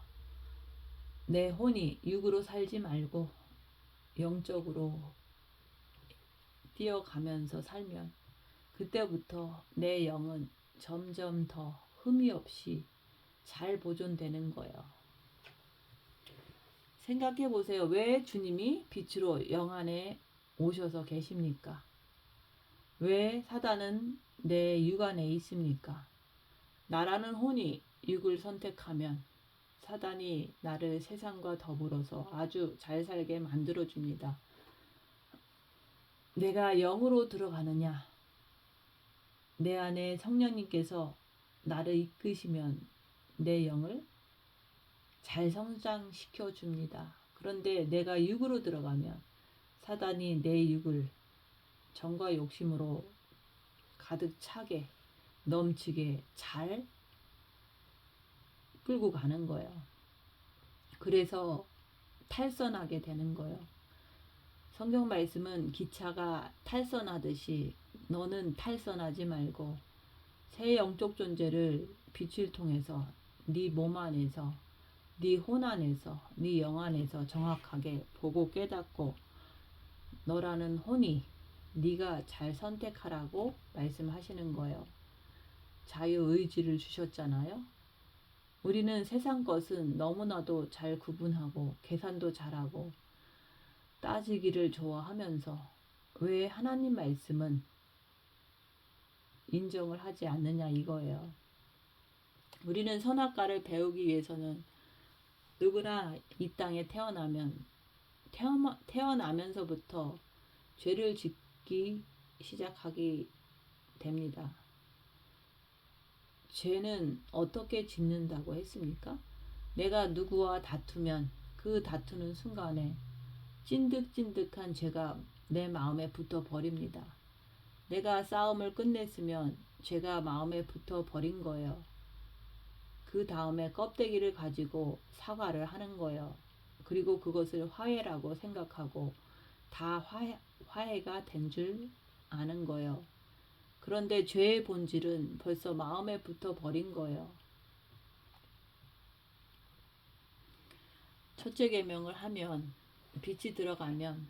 내 혼이 육으로 살지 말고 영적으로 뛰어가면서 살면 그때부터 내 영은 점점 더 흠이 없이 잘 보존되는 거예요. 생각해 보세요. 왜 주님이 빛으로 영 안에 오셔서 계십니까? 왜 사단은 내 육 안에 있습니까? 나라는 혼이 육을 선택하면 사단이 나를 세상과 더불어서 아주 잘 살게 만들어줍니다. 내가 영으로 들어가느냐? 내 안에 성령님께서 나를 이끄시면 내 영을 잘 성장시켜 줍니다. 그런데 내가 육으로 들어가면 사단이 내 육을 정과 욕심으로 가득 차게 넘치게 잘 끌고 가는 거예요. 그래서 탈선하게 되는 거예요. 성경 말씀은 기차가 탈선하듯이 너는 탈선하지 말고 새 영적 존재를 빛을 통해서 네 몸 안에서 네 혼 안에서 네 영 안에서 정확하게 보고 깨닫고 너라는 혼이 네가 잘 선택하라고 말씀하시는 거예요. 자유의지를 주셨잖아요. 우리는 세상 것은 너무나도 잘 구분하고 계산도 잘하고 따지기를 좋아하면서 왜 하나님 말씀은 인정을 하지 않느냐 이거예요. 우리는 선악과를 배우기 위해서는 누구나 이 땅에 태어나면서부터 죄를 짓기 시작하게 됩니다. 죄는 어떻게 짓는다고 했습니까? 내가 누구와 다투면 그 다투는 순간에 찐득찐득한 죄가 내 마음에 붙어 버립니다. 내가 싸움을 끝냈으면 죄가 마음에 붙어 버린 거예요. 그 다음에 껍데기를 가지고 사과를 하는 거예요. 그리고 그것을 화해라고 생각하고 다 화해가 된 줄 아는 거예요. 그런데 죄의 본질은 벌써 마음에 붙어 버린 거예요. 첫째 계명을 하면 빛이 들어가면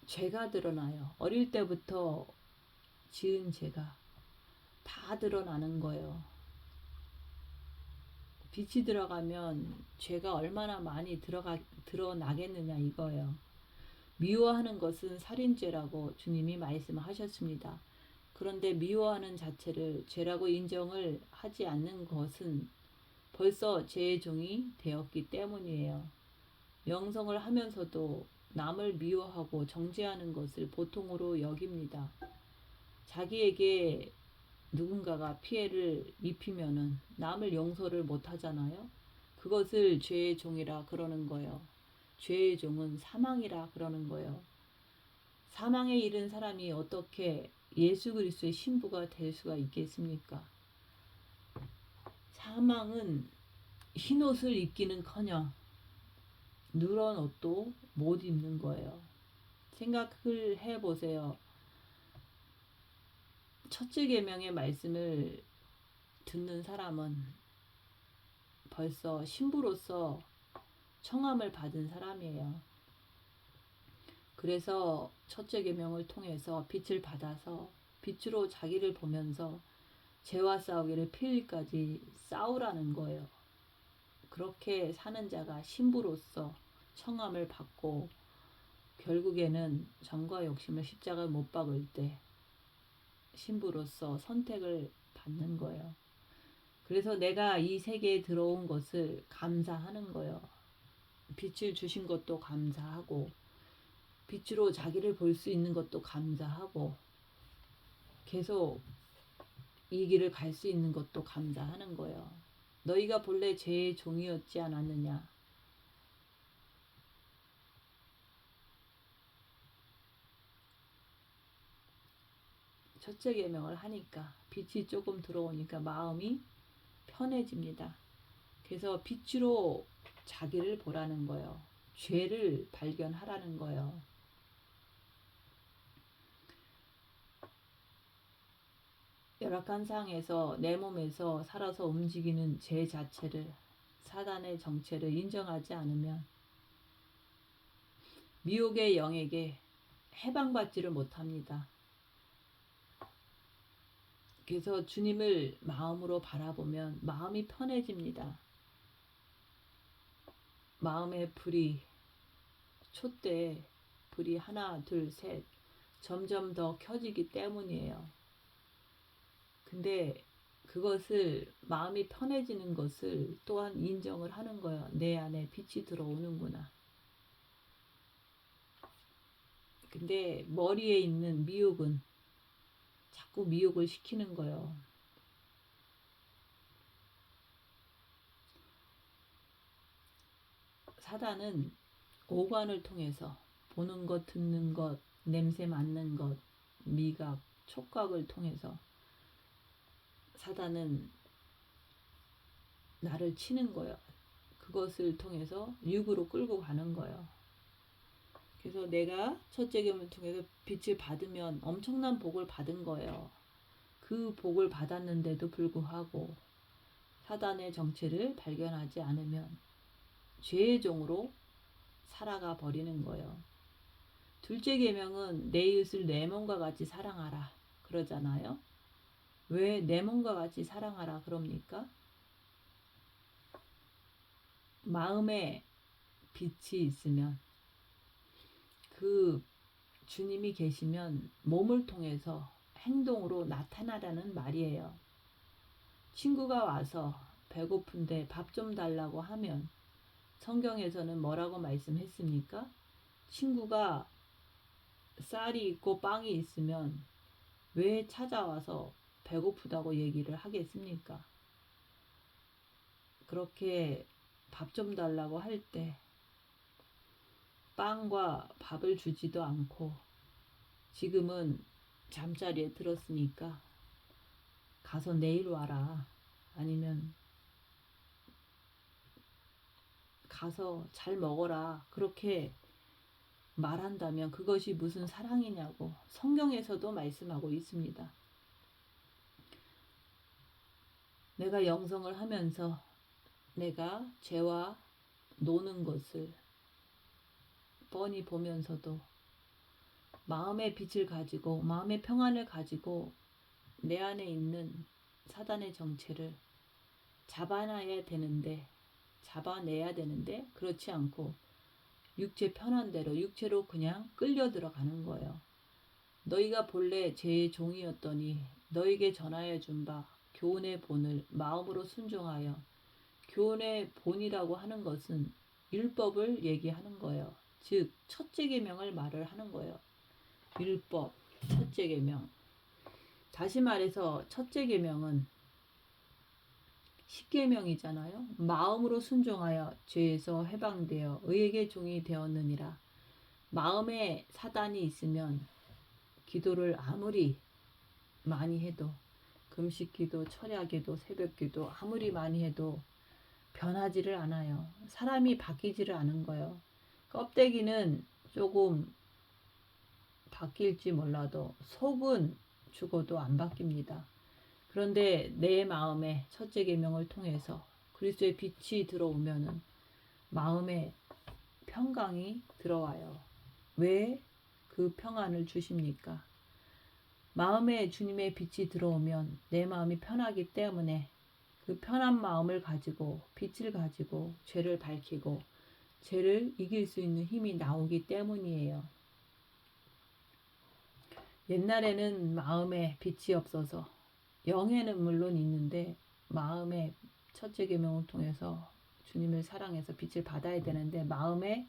죄가 드러나요. 어릴 때부터 지은 죄가 다 드러나는 거예요. 빛이 들어가면 죄가 얼마나 많이 드러나겠느냐 이거예요. 미워하는 것은 살인죄라고 주님이 말씀하셨습니다. 그런데 미워하는 자체를 죄라고 인정을 하지 않는 것은 벌써 죄의 종이 되었기 때문이에요. 영성을 하면서도 남을 미워하고 정죄하는 것을 보통으로 여깁니다. 자기에게 누군가가 피해를 입히면은 남을 용서를 못 하잖아요. 그것을 죄의 종이라 그러는 거예요. 죄의 종은 사망이라 그러는 거예요. 사망에 이른 사람이 어떻게 예수 그리스도의 신부가 될 수가 있겠습니까? 사망은 흰옷을 입기는커녕 누런 옷도 못 입는 거예요. 생각을 해보세요. 첫째 계명의 말씀을 듣는 사람은 벌써 신부로서 청함을 받은 사람이에요. 그래서 첫째 계명을 통해서 빛을 받아서 빛으로 자기를 보면서 죄와 싸우기를 필까지 싸우라는 거예요. 그렇게 사는 자가 신부로서 청함을 받고 결국에는 정과 욕심을 십자가에 못 박을 때 신부로서 선택을 받는 거예요. 그래서 내가 이 세계에 들어온 것을 감사하는 거예요. 빛을 주신 것도 감사하고 빛으로 자기를 볼 수 있는 것도 감사하고 계속 이 길을 갈 수 있는 것도 감사하는 거예요. 너희가 본래 죄의 종이었지 않았느냐. 첫째 계명을 하니까 빛이 조금 들어오니까 마음이 편해집니다. 그래서 빛으로 자기를 보라는 거예요. 죄를 발견하라는 거예요. 열악한 상황에서 내 몸에서 살아서 움직이는 죄 자체를, 사단의 정체를 인정하지 않으면 미혹의 영에게 해방받지를 못합니다. 그래서 주님을 마음으로 바라보면 마음이 편해집니다. 마음의 불이, 촛대에 불이 하나, 둘, 셋 점점 더 켜지기 때문이에요. 근데 그것을, 마음이 편해지는 것을 또한 인정을 하는 거예요. 내 안에 빛이 들어오는구나. 근데 머리에 있는 미혹은 자꾸 미혹을 시키는 거예요. 사단은 오관을 통해서 보는 것, 듣는 것, 냄새 맡는 것, 미각, 촉각을 통해서 사단은 나를 치는 거예요. 그것을 통해서 육으로 끌고 가는 거예요. 그래서 내가 첫째 계명을 통해서 빛을 받으면 엄청난 복을 받은 거예요. 그 복을 받았는데도 불구하고 사단의 정체를 발견하지 않으면 죄의 종으로 살아가 버리는 거예요. 둘째 계명은 내 이웃을 내 몸과 같이 사랑하라 그러잖아요. 왜 내 몸과 같이 사랑하라 그럽니까? 마음에 빛이 있으면, 그 주님이 계시면 몸을 통해서 행동으로 나타나라는 말이에요. 친구가 와서 배고픈데 밥 좀 달라고 하면 성경에서는 뭐라고 말씀했습니까? 친구가 쌀이 있고 빵이 있으면 왜 찾아와서 배고프다고 얘기를 하겠습니까? 그렇게 밥 좀 달라고 할 때 빵과 밥을 주지도 않고, 지금은 잠자리에 들었으니까 가서 내일 와라, 아니면 가서 잘 먹어라, 그렇게 말한다면 그것이 무슨 사랑이냐고 성경에서도 말씀하고 있습니다. 내가 영성을 하면서 내가 죄와 노는 것을 뻔히 보면서도 마음의 빛을 가지고, 마음의 평안을 가지고 내 안에 있는 사단의 정체를 잡아내야 되는데 그렇지 않고 육체 편한 대로 육체로 그냥 끌려 들어가는 거예요. 너희가 본래 죄의 종이었더니 너에게 전하여 준 바 교훈의 본을 마음으로 순종하여, 교훈의 본이라고 하는 것은 율법을 얘기하는 거예요. 즉 첫째 계명을 말을 하는 거예요. 율법, 첫째 계명. 다시 말해서 첫째 계명은 십계명이잖아요. 마음으로 순종하여 죄에서 해방되어 의에게 종이 되었느니라. 마음에 사단이 있으면 기도를 아무리 많이 해도, 금식기도, 철야기도, 새벽기도 아무리 많이 해도 변하지를 않아요. 사람이 바뀌지를 않은 거예요. 껍데기는 조금 바뀔지 몰라도 속은 죽어도 안 바뀝니다. 그런데 내 마음에 첫째 계명을 통해서 그리스도의 빛이 들어오면은 마음에 평강이 들어와요. 왜 그 평안을 주십니까? 마음에 주님의 빛이 들어오면 내 마음이 편하기 때문에 그 편한 마음을 가지고, 빛을 가지고 죄를 밝히고 죄를 이길 수 있는 힘이 나오기 때문이에요. 옛날에는 마음에 빛이 없어서, 영에는 물론 있는데 마음의 첫째 계명을 통해서 주님을 사랑해서 빛을 받아야 되는데, 마음에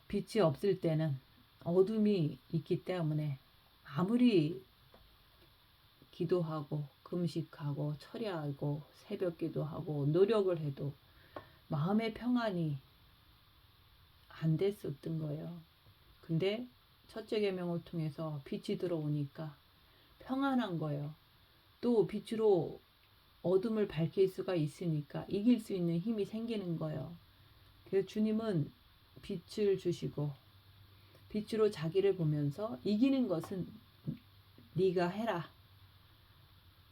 빛이 없을 때는 어둠이 있기 때문에 아무리 기도하고 금식하고 철야하고 새벽기도 하고 노력을 해도 마음의 평안이 안 됐었던 거예요. 근데 첫째 계명을 통해서 빛이 들어오니까 평안한 거예요. 또 빛으로 어둠을 밝힐 수가 있으니까 이길 수 있는 힘이 생기는 거예요. 그래서 주님은 빛을 주시고 빛으로 자기를 보면서 이기는 것은 네가 해라.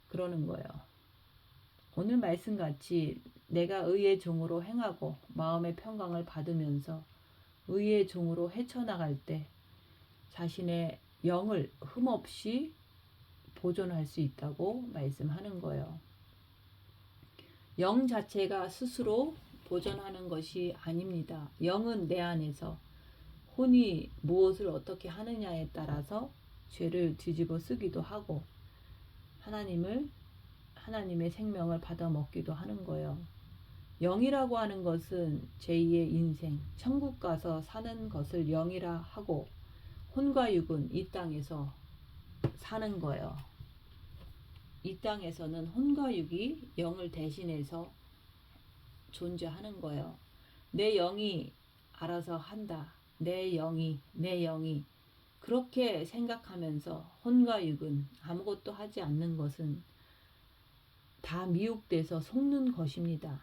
그러는 거예요. 오늘 말씀같이 내가 의의 종으로 행하고 마음의 평강을 받으면서 의의 종으로 헤쳐나갈 때 자신의 영을 흠없이 보존할 수 있다고 말씀하는 거예요. 영 자체가 스스로 보존하는 것이 아닙니다. 영은 내 안에서 혼이 무엇을 어떻게 하느냐에 따라서 죄를 뒤집어 쓰기도 하고 하나님의 생명을 받아 먹기도 하는 거예요. 영이라고 하는 것은 제2의 인생, 천국 가서 사는 것을 영이라 하고 혼과 육은 이 땅에서 사는 거예요. 이 땅에서는 혼과 육이 영을 대신해서 존재하는 거예요. 내 영이 알아서 한다. 내 영이 그렇게 생각하면서 혼과 육은 아무것도 하지 않는 것은 다 미혹돼서 속는 것입니다.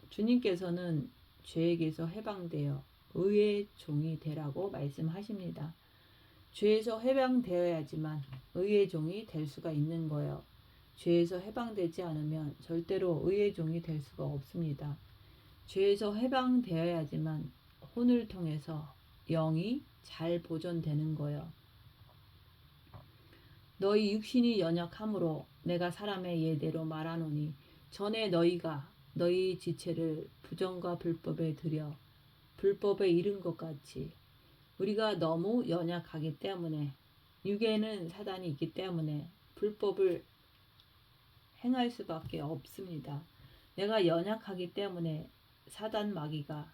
주님께서는 죄에게서 해방되어 의의 종이 되라고 말씀하십니다. 죄에서 해방되어야지만 의의 종이 될 수가 있는 거예요. 죄에서 해방되지 않으면 절대로 의의 종이 될 수가 없습니다. 죄에서 해방되어야지만 혼을 통해서 영이 잘 보존되는 거예요. 너희 육신이 연약함으로 내가 사람의 예대로 말하노니 전에 너희가 너희 지체를 부정과 불법에 들여 불법에 이른 것 같이 우리가 너무 연약하기 때문에 육에는 사단이 있기 때문에 불법을 행할 수밖에 없습니다. 내가 연약하기 때문에 사단 마귀가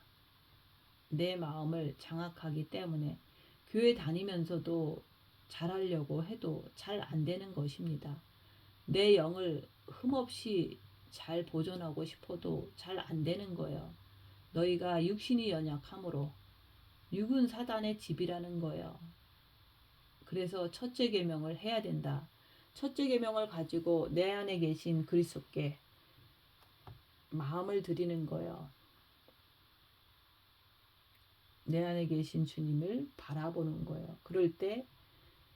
내 마음을 장악하기 때문에 교회 다니면서도 잘하려고 해도 잘 안 되는 것입니다. 내 영을 흠없이 잘 보존하고 싶어도 잘 안 되는 거예요. 너희가 육신이 연약함으로 육은 사단의 집이라는 거예요. 그래서 첫째 계명을 해야 된다. 첫째 계명을 가지고 내 안에 계신 그리스도께 마음을 드리는 거예요. 내 안에 계신 주님을 바라보는 거예요. 그럴 때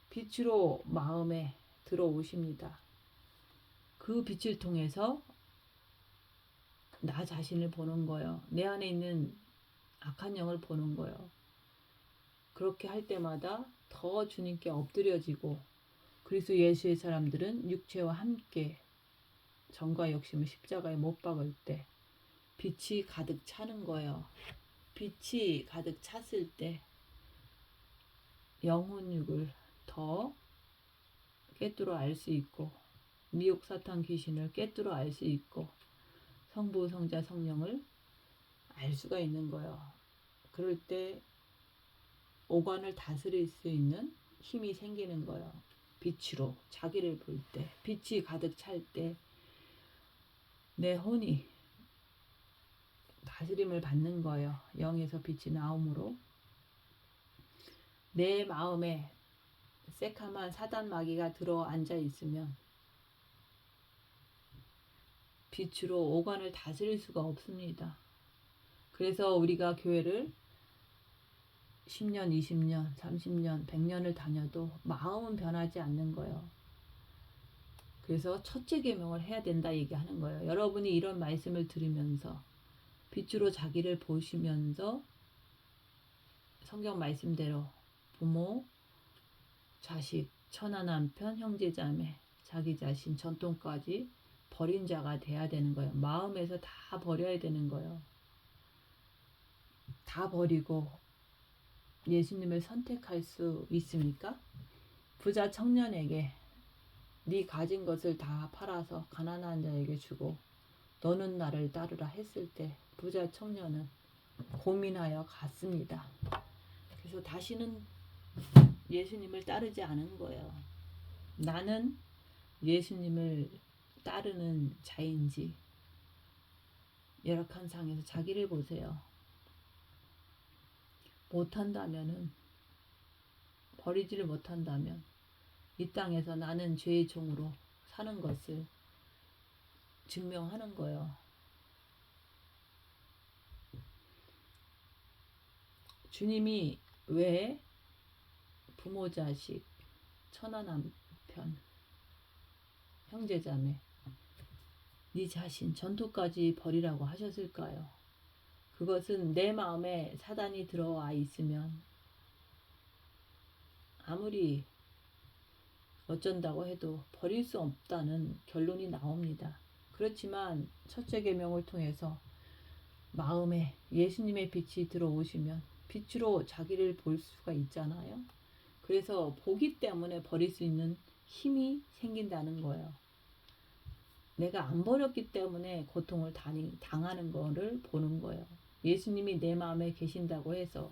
빛으로 마음에 들어오십니다. 그 빛을 통해서 나 자신을 보는 거예요. 내 안에 있는 악한 영을 보는 거예요. 그렇게 할 때마다 더 주님께 엎드려지고 그리스도 예수의 사람들은 육체와 함께 정과 욕심을 십자가에 못 박을 때 빛이 가득 차는 거예요. 빛이 가득 찼을 때 영혼육을 더 꿰뚫어 알 수 있고 미혹 사탄 귀신을 꿰뚫어 알 수 있고 성부 성자 성령을 알 수가 있는 거예요. 그럴 때 오관을 다스릴 수 있는 힘이 생기는 거예요. 빛으로 자기를 볼 때 빛이 가득 찰 때 내 혼이 다스림을 받는 거예요. 영에서 빛이 나옴으로 내 마음에 새카만 사단 마귀가 들어 앉아 있으면 빛으로 오관을 다스릴 수가 없습니다. 그래서 우리가 교회를 10년, 20년, 30년, 100년을 다녀도 마음은 변하지 않는 거예요. 그래서 첫째 계명을 해야 된다 얘기하는 거예요. 여러분이 이런 말씀을 들으면서 빛으로 자기를 보시면서 성경 말씀대로 부모, 자식, 처나 남편, 형제 자매, 자기 자신, 전통까지 버린 자가 돼야 되는 거예요. 마음에서 다 버려야 되는 거예요. 다 버리고 예수님을 선택할 수 있습니까? 부자 청년에게 네 가진 것을 다 팔아서 가난한 자에게 주고 너는 나를 따르라 했을 때 부자 청년은 고민하여 갔습니다. 그래서 다시는 예수님을 따르지 않은 거예요. 나는 예수님을 따르는 자인지 열악한 상에서 자기를 보세요. 못한다면은 버리지를 못한다면 이 땅에서 나는 죄의 종으로 사는 것을 증명하는 거예요. 주님이 왜 부모 자식, 처나 남편, 형제자매, 네 자신 전토까지 버리라고 하셨을까요? 그것은 내 마음에 사단이 들어와 있으면 아무리 어쩐다고 해도 버릴 수 없다는 결론이 나옵니다. 그렇지만 첫째 계명을 통해서 마음에 예수님의 빛이 들어오시면 빛으로 자기를 볼 수가 있잖아요. 그래서 보기 때문에 버릴 수 있는 힘이 생긴다는 거예요. 내가 안 버렸기 때문에 고통을 당하는 거를 보는 거예요. 예수님이 내 마음에 계신다고 해서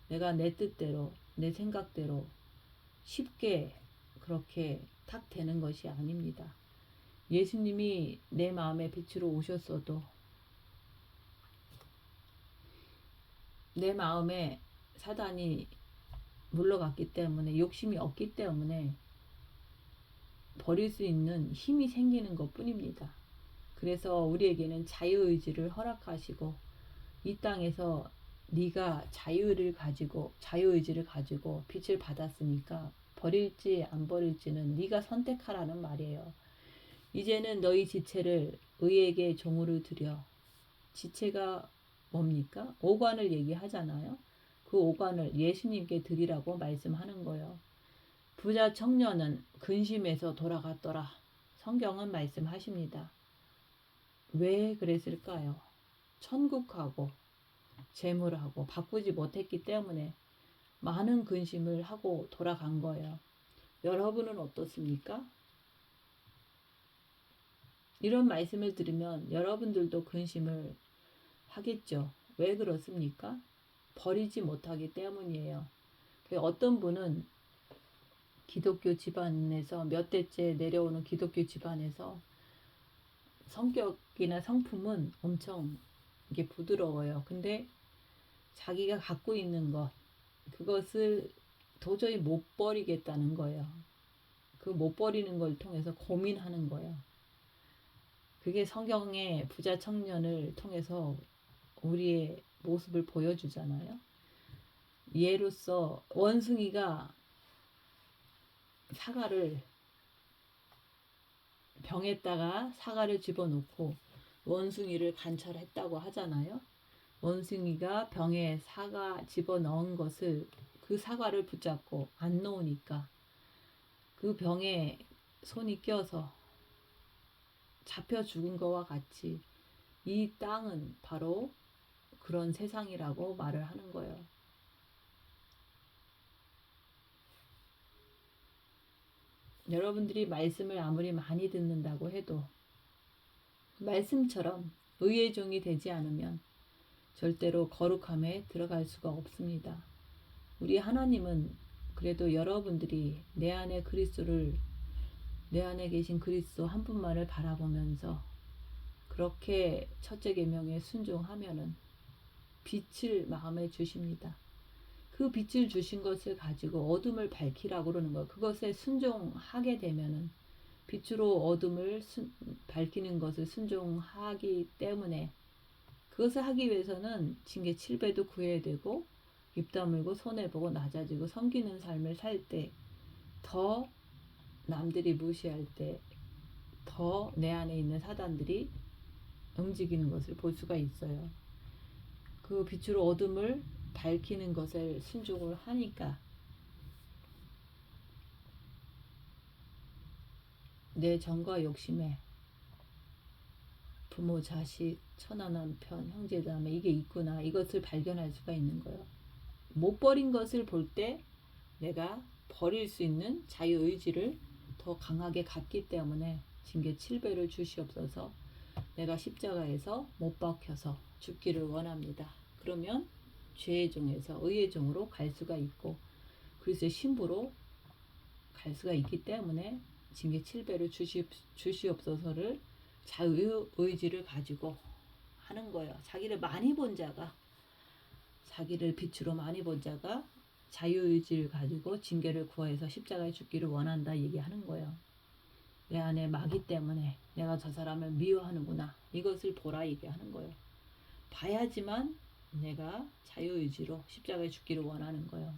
내가 내 뜻대로 내 생각대로 쉽게 그렇게 탁 되는 것이 아닙니다. 예수님이 내 마음에 빛으로 오셨어도 내 마음에 사단이 물러갔기 때문에 욕심이 없기 때문에 버릴 수 있는 힘이 생기는 것 뿐입니다. 그래서 우리에게는 자유의지를 허락하시고 이 땅에서 네가 자유의지를 가지고 빛을 받았으니까 버릴지 안 버릴지는 네가 선택하라는 말이에요. 이제는 너희 지체를 의에게 종으로 드려. 지체가 뭡니까? 오관을 얘기하잖아요. 그 오관을 예수님께 드리라고 말씀하는 거예요. 부자 청년은 근심에서 돌아갔더라. 성경은 말씀하십니다. 왜 그랬을까요? 천국하고 재물하고 바꾸지 못했기 때문에 많은 근심을 하고 돌아간 거예요. 여러분은 어떻습니까? 이런 말씀을 들으면 여러분들도 근심을 하겠죠. 왜 그렇습니까? 버리지 못하기 때문이에요. 어떤 분은 기독교 집안에서 몇 대째 내려오는 기독교 집안에서 성격이나 성품은 엄청 이게 부드러워요. 근데 자기가 갖고 있는 것, 그것을 도저히 못 버리겠다는 거예요. 그 못 버리는 걸 통해서 고민하는 거예요. 그게 성경의 부자 청년을 통해서 우리의 모습을 보여주잖아요. 예로서 원숭이가 사과를 병에다가 사과를 집어넣고 원숭이를 관찰했다고 하잖아요. 원숭이가 병에 사과 집어넣은 것을 그 사과를 붙잡고 안 놓으니까 그 병에 손이 껴서 잡혀 죽은 것과 같이 이 땅은 바로 그런 세상이라고 말을 하는 거예요. 여러분들이 말씀을 아무리 많이 듣는다고 해도 말씀처럼 의의 종이 되지 않으면 절대로 거룩함에 들어갈 수가 없습니다. 우리 하나님은 그래도 여러분들이 내 안에 계신 그리스도 한 분만을 바라보면서 그렇게 첫째 계명에 순종하면은 빛을 마음에 주십니다. 그 빛을 주신 것을 가지고 어둠을 밝히라고 그러는 거예요. 그것에 순종하게 되면은 빛으로 어둠을 밝히는 것을 순종하기 때문에 그것을 하기 위해서는 징계 7배도 구해야 되고 입 다물고 손해보고 낮아지고 섬기는 삶을 살 때 더 남들이 무시할 때 더 내 안에 있는 사단들이 움직이는 것을 볼 수가 있어요. 그 빛으로 어둠을 밝히는 것을 순종을 하니까 내 정과 욕심에 부모, 자식, 처나 남편, 형제자매 이게 있구나 이것을 발견할 수가 있는 거예요. 못 버린 것을 볼 때 내가 버릴 수 있는 자유의지를 더 강하게 갖기 때문에 징계 7배를 주시옵소서. 내가 십자가에서 못 박혀서 죽기를 원합니다. 그러면 죄의 종에서 의의 종으로 갈 수가 있고 그리스도의 신부로 갈 수가 있기 때문에 징계 7배를 주시옵소서를 자유의지를 가지고 하는 거예요. 자기를 빛으로 많이 본 자가 자유의지를 가지고 징계를 구해서 십자가에 죽기를 원한다 얘기하는 거예요. 내 안에 마귀 때문에 내가 저 사람을 미워하는구나 이것을 보라 얘기하는 거예요. 봐야지만 내가 자유의지로 십자가에 죽기를 원하는 거예요.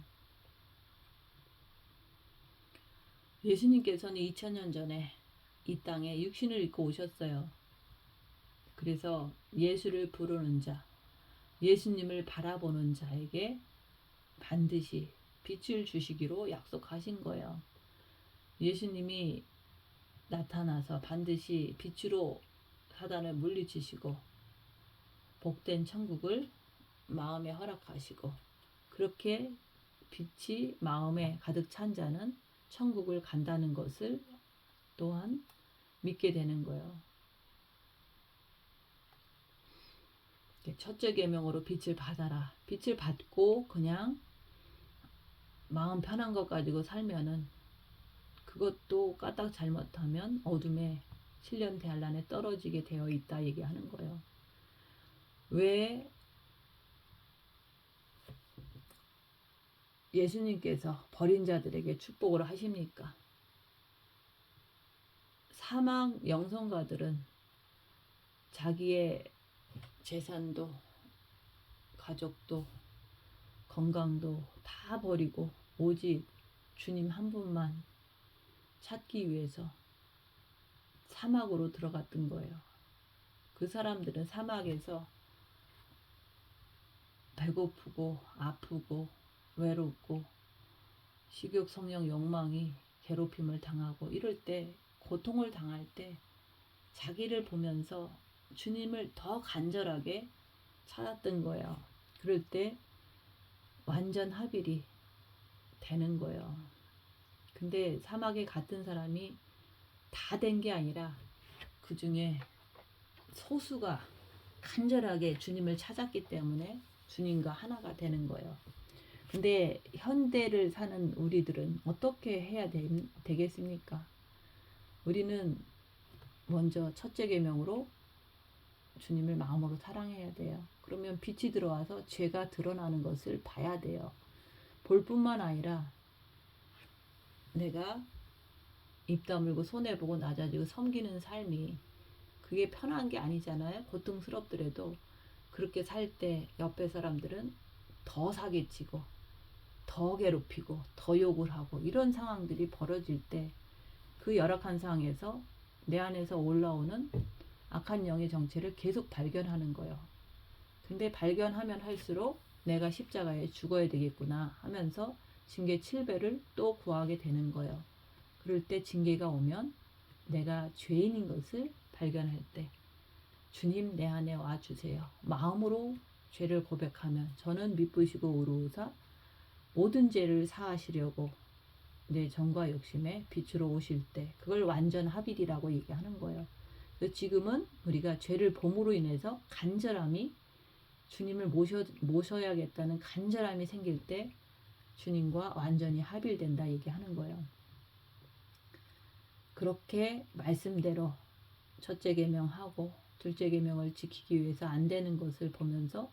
예수님께서는 2000년 전에 이 땅에 육신을 입고 오셨어요. 그래서 예수를 부르는 자, 예수님을 바라보는 자에게 반드시 빛을 주시기로 약속하신 거예요. 예수님이 나타나서 반드시 빛으로 사단을 물리치시고 복된 천국을 마음에 허락하시고, 그렇게 빛이 마음에 가득 찬 자는 천국을 간다는 것을 또한 믿게 되는 거예요. 첫째 계명으로 빛을 받아라. 빛을 받고 그냥 마음 편한 것 가지고 살면은, 그것도 까딱 잘못하면 어둠에 실련 대환란에 떨어지게 되어 있다 얘기하는 거예요. 왜 예수님께서 버린 자들에게 축복을 하십니까? 사막 영성가들은 자기의 재산도 가족도 건강도 다 버리고 오직 주님 한 분만 찾기 위해서 사막으로 들어갔던 거예요. 그 사람들은 사막에서 배고프고 아프고 외롭고 식욕 성욕 욕망이 괴롭힘을 당하고 이럴 때, 고통을 당할 때 자기를 보면서 주님을 더 간절하게 찾았던 거예요. 그럴 때 완전 합일이 되는 거예요. 근데 사막에 갔던 사람이 다 된 게 아니라 그 중에 소수가 간절하게 주님을 찾았기 때문에 주님과 하나가 되는 거예요. 근데 현대를 사는 우리들은 어떻게 해야 되겠습니까? 우리는 먼저 첫째 계명으로 주님을 마음으로 사랑해야 돼요. 그러면 빛이 들어와서 죄가 드러나는 것을 봐야 돼요. 볼 뿐만 아니라 내가 입 다물고 손해보고 낮아지고 섬기는 삶이 그게 편한 게 아니잖아요. 고통스럽더라도 그렇게 살 때 옆에 사람들은 더 사기치고 더 괴롭히고 더 욕을 하고 이런 상황들이 벌어질 때, 그 열악한 상황에서 내 안에서 올라오는 악한 영의 정체를 계속 발견하는 거예요. 근데 발견하면 할수록 내가 십자가에 죽어야 되겠구나 하면서 징계 7배를 또 구하게 되는 거예요. 그럴 때 징계가 오면 내가 죄인인 것을 발견할 때 주님 내 안에 와주세요. 마음으로 죄를 고백하면 저는 미쁘시고 의로우사 모든 죄를 사하시려고 내 정과 욕심에 빛으로 오실 때, 그걸 완전 합일이라고 얘기하는 거예요. 그래서 지금은 우리가 죄를 범으로 인해서 간절함이, 주님을 모셔야겠다는 간절함이 생길 때 주님과 완전히 합일된다 얘기하는 거예요. 그렇게 말씀대로 첫째 계명하고 둘째 계명을 지키기 위해서 안 되는 것을 보면서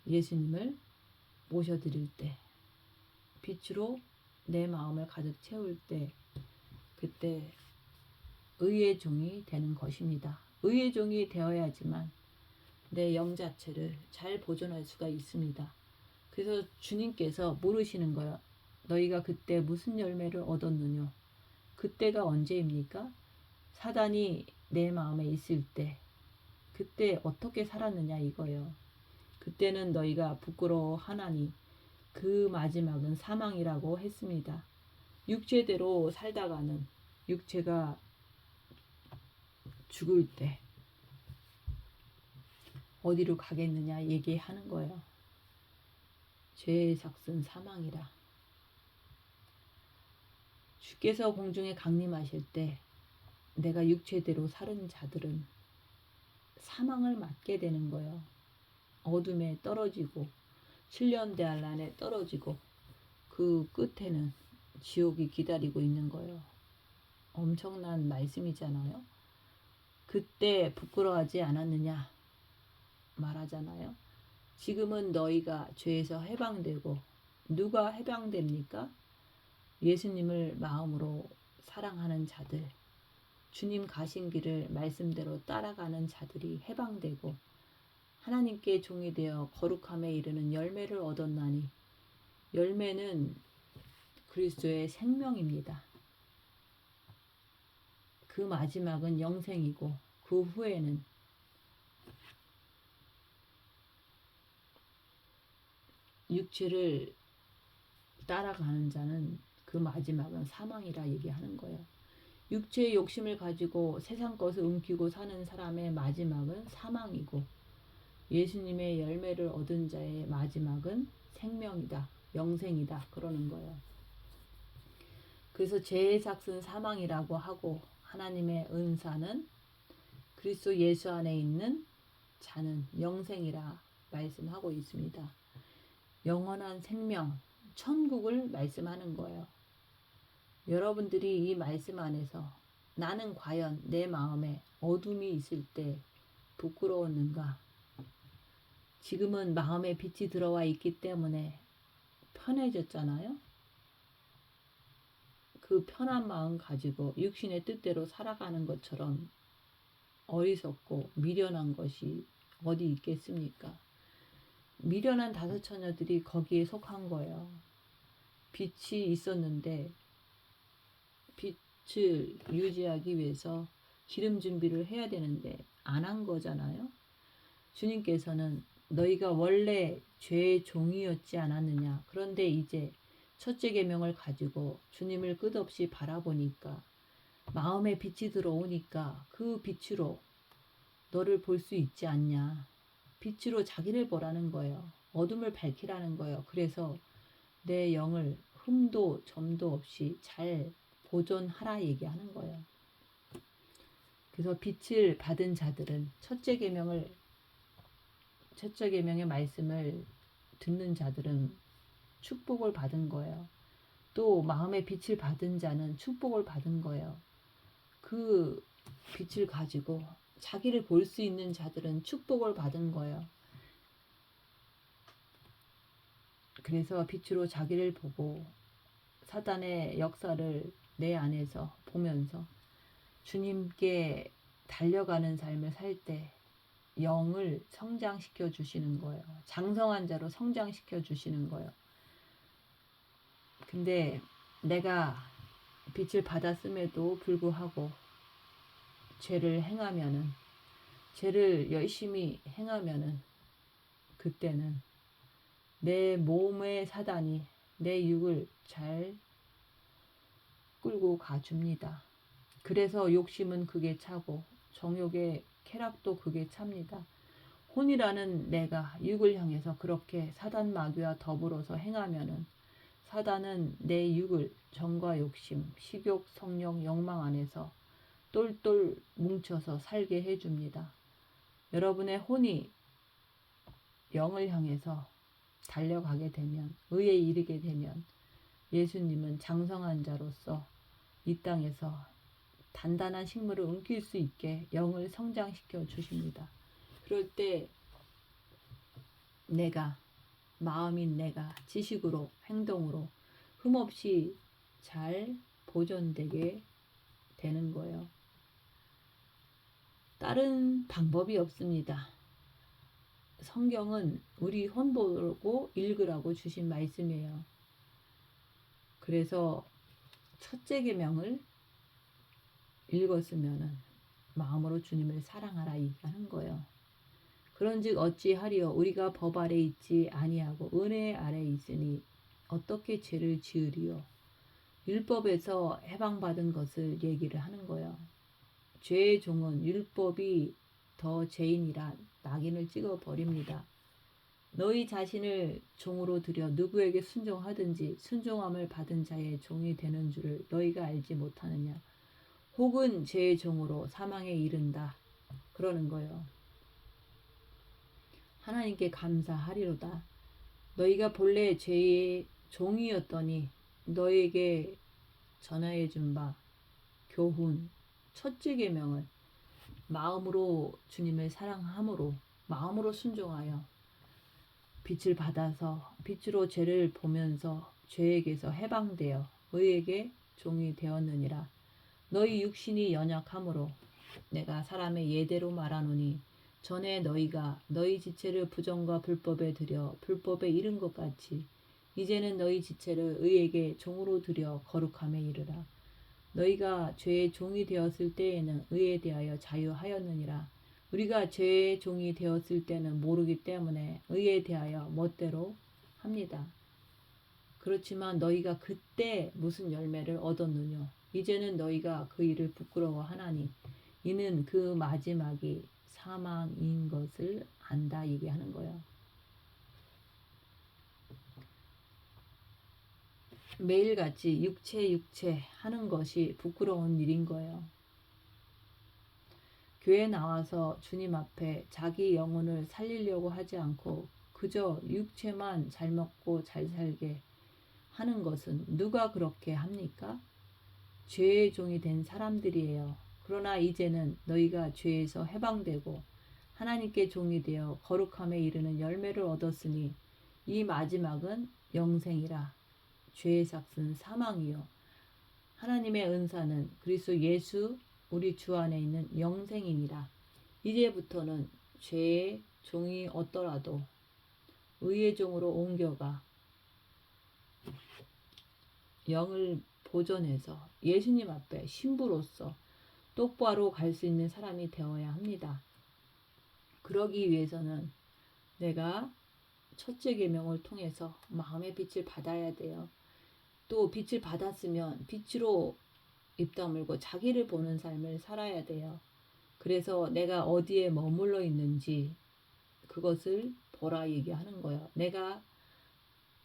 예수님을 모셔드릴 때, 빛으로 내 마음을 가득 채울 때, 그때 의의 종이 되는 것입니다. 의의 종이 되어야지만 내 영 자체를 잘 보존할 수가 있습니다. 그래서 주님께서 물으시는 거예요. 너희가 그때 무슨 열매를 얻었느냐? 그때가 언제입니까? 사단이 내 마음에 있을 때, 그때 어떻게 살았느냐 이거예요. 그때는 너희가 부끄러워하나니 그 마지막은 사망이라고 했습니다. 육체대로 살다가는 육체가 죽을 때 어디로 가겠느냐 얘기하는 거예요. 죄의 삭은 사망이라. 주께서 공중에 강림하실 때 내가 육체대로 사는 자들은 사망을 맞게 되는 거예요. 어둠에 떨어지고 실련대환란에 떨어지고 그 끝에는 지옥이 기다리고 있는 거예요. 엄청난 말씀이잖아요. 그때 부끄러워하지 않았느냐 말하잖아요. 지금은 너희가 죄에서 해방되고, 누가 해방됩니까? 예수님을 마음으로 사랑하는 자들, 주님 가신 길을 말씀대로 따라가는 자들이 해방되고 하나님께 종이 되어 거룩함에 이르는 열매를 얻었나니, 열매는 그리스도의 생명입니다. 그 마지막은 영생이고 그 후에는 육체를 따라가는 자는 그 마지막은 사망이라 얘기하는 거예요. 육체의 욕심을 가지고 세상 것을 움키고 사는 사람의 마지막은 사망이고 예수님의 열매를 얻은 자의 마지막은 생명이다, 영생이다 그러는 거예요. 그래서 죄의 삭은 사망이라고 하고 하나님의 은사는 그리스도 예수 안에 있는 자는 영생이라 말씀하고 있습니다. 영원한 생명, 천국을 말씀하는 거예요. 여러분들이 이 말씀 안에서 나는 과연 내 마음에 어둠이 있을 때 부끄러웠는가? 지금은 마음에 빛이 들어와 있기 때문에 편해졌잖아요. 그 편한 마음 가지고 육신의 뜻대로 살아가는 것처럼 어리석고 미련한 것이 어디 있겠습니까? 미련한 다섯 처녀들이 거기에 속한 거예요. 빛이 있었는데 빛을 유지하기 위해서 기름 준비를 해야 되는데 안 한 거잖아요. 주님께서는 너희가 원래 죄의 종이었지 않았느냐. 그런데 이제 첫째 계명을 가지고 주님을 끝없이 바라보니까 마음에 빛이 들어오니까 그 빛으로 너를 볼 수 있지 않냐. 빛으로 자기를 보라는 거예요. 어둠을 밝히라는 거예요. 그래서 내 영을 흠도 점도 없이 잘 보존하라 얘기하는 거예요. 그래서 빛을 받은 자들은 첫째 계명의 말씀을 듣는 자들은 축복을 받은 거예요. 또 마음의 빛을 받은 자는 축복을 받은 거예요. 그 빛을 가지고 자기를 볼 수 있는 자들은 축복을 받은 거예요. 그래서 빛으로 자기를 보고 사단의 역사를 내 안에서 보면서 주님께 달려가는 삶을 살 때 영을 성장시켜 주시는 거예요. 장성한 자로 성장시켜 주시는 거예요. 근데 내가 빛을 받았음에도 불구하고 죄를 열심히 행하면은 그때는 내 몸의 사단이 내 육을 잘 끌고 가줍니다. 그래서 욕심은 그게 차고 정욕의 쾌락도 그게 찹니다. 혼이라는 내가 육을 향해서 그렇게 사단 마귀와 더불어서 행하면은 사단은 내 육을 정과 욕심, 식욕, 성욕, 욕망 안에서 똘똘 뭉쳐서 살게 해줍니다. 여러분의 혼이 영을 향해서 달려가게 되면, 의에 이르게 되면 예수님은 장성한 자로서 이 땅에서 단단한 식물을 옮길 수 있게 영을 성장시켜 주십니다. 그럴 때 마음인 내가 지식으로 행동으로 흠없이 잘 보존되게 되는 거예요. 다른 방법이 없습니다. 성경은 우리 혼보고 읽으라고 주신 말씀이에요. 그래서 첫째 계명을 읽었으면 마음으로 주님을 사랑하라 얘기하는 거예요. 그런즉 어찌하리요 우리가 법 아래 있지 아니하고 은혜 아래 있으니 어떻게 죄를 지으리요. 율법에서 해방받은 것을 얘기를 하는 거예요. 죄의 종은 율법이 더 죄인이라 낙인을 찍어 버립니다. 너희 자신을 종으로 들여 누구에게 순종하든지 순종함을 받은 자의 종이 되는 줄을 너희가 알지 못하느냐. 혹은 죄의 종으로 사망에 이른다. 그러는 거예요. 하나님께 감사하리로다. 너희가 본래 죄의 종이었더니 너에게 전하여 준 바 교훈 첫째 계명을 마음으로 주님을 사랑함으로 마음으로 순종하여 빛을 받아서 빛으로 죄를 보면서 죄에게서 해방되어 의에게 종이 되었느니라. 너희 육신이 연약함으로 내가 사람의 예대로 말하노니 전에 너희가 너희 지체를 부정과 불법에 들여 불법에 이른 것 같이 이제는 너희 지체를 의에게 종으로 들여 거룩함에 이르라. 너희가 죄의 종이 되었을 때에는 의에 대하여 자유하였느니라. 우리가 죄의 종이 되었을 때는 모르기 때문에 의에 대하여 멋대로 합니다. 그렇지만 너희가 그때 무슨 열매를 얻었느뇨? 이제는 너희가 그 일을 부끄러워하나니 이는 그 마지막이 사망인 것을 안다 얘기하는 거예요. 매일같이 육체 하는 것이 부끄러운 일인 거예요. 교회 나와서 주님 앞에 자기 영혼을 살리려고 하지 않고 그저 육체만 잘 먹고 잘 살게 하는 것은 누가 그렇게 합니까? 죄의 종이 된 사람들이에요. 그러나 이제는 너희가 죄에서 해방되고 하나님께 종이 되어 거룩함에 이르는 열매를 얻었으니 이 마지막은 영생이라. 죄의 삭은 사망이요 하나님의 은사는 그리스도 예수 우리 주 안에 있는 영생이니라. 이제부터는 죄의 종이 없더라도 의의 종으로 옮겨가 영을 보존해서 예수님 앞에 신부로서 똑바로 갈 수 있는 사람이 되어야 합니다. 그러기 위해서는 내가 첫째 계명을 통해서 마음의 빛을 받아야 돼요. 또 빛을 받았으면 빛으로 입 다물고 자기를 보는 삶을 살아야 돼요. 그래서 내가 어디에 머물러 있는지 그것을 보라 얘기하는 거예요. 내가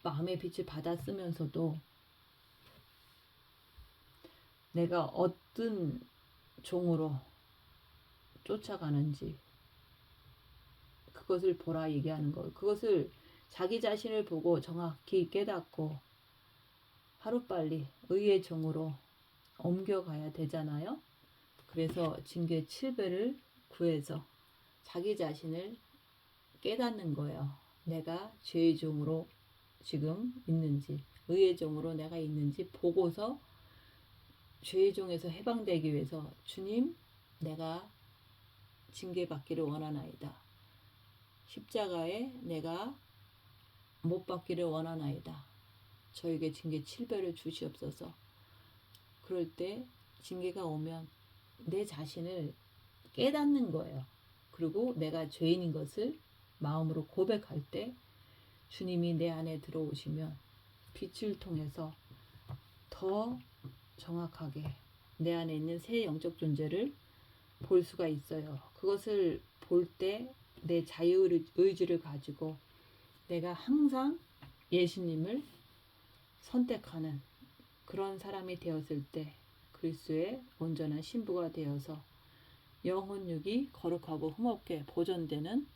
마음의 빛을 받았으면서도 내가 어떤 종으로 쫓아가는지 그것을 보라 얘기하는 거예요. 그것을 자기 자신을 보고 정확히 깨닫고 하루빨리 의의 종으로 옮겨가야 되잖아요. 그래서 징계 7배를 구해서 자기 자신을 깨닫는 거예요. 내가 죄의 종으로 지금 있는지 의의 종으로 내가 있는지 보고서 죄의 종에서 해방되기 위해서 주님 내가 징계받기를 원하나이다. 십자가에 내가 못 박기를 원하나이다. 저에게 징계 7배를 주시옵소서. 그럴 때 징계가 오면 내 자신을 깨닫는 거예요. 그리고 내가 죄인인 것을 마음으로 고백할 때 주님이 내 안에 들어오시면 빛을 통해서 더 정확하게 내 안에 있는 새 영적 존재를 볼 수가 있어요. 그것을 볼 때 내 자유의지를 가지고 내가 항상 예수님을 선택하는 그런 사람이 되었을 때 그리스도의 온전한 신부가 되어서 영혼육이 거룩하고 흠없게 보존되는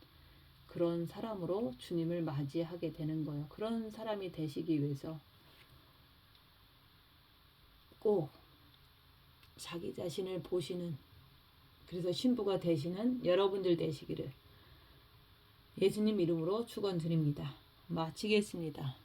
그런 사람으로 주님을 맞이하게 되는 거예요. 그런 사람이 되시기 위해서 꼭 자기 자신을 보시는 그래서 신부가 되시는 여러분들 되시기를 예수님 이름으로 축원드립니다. 마치겠습니다.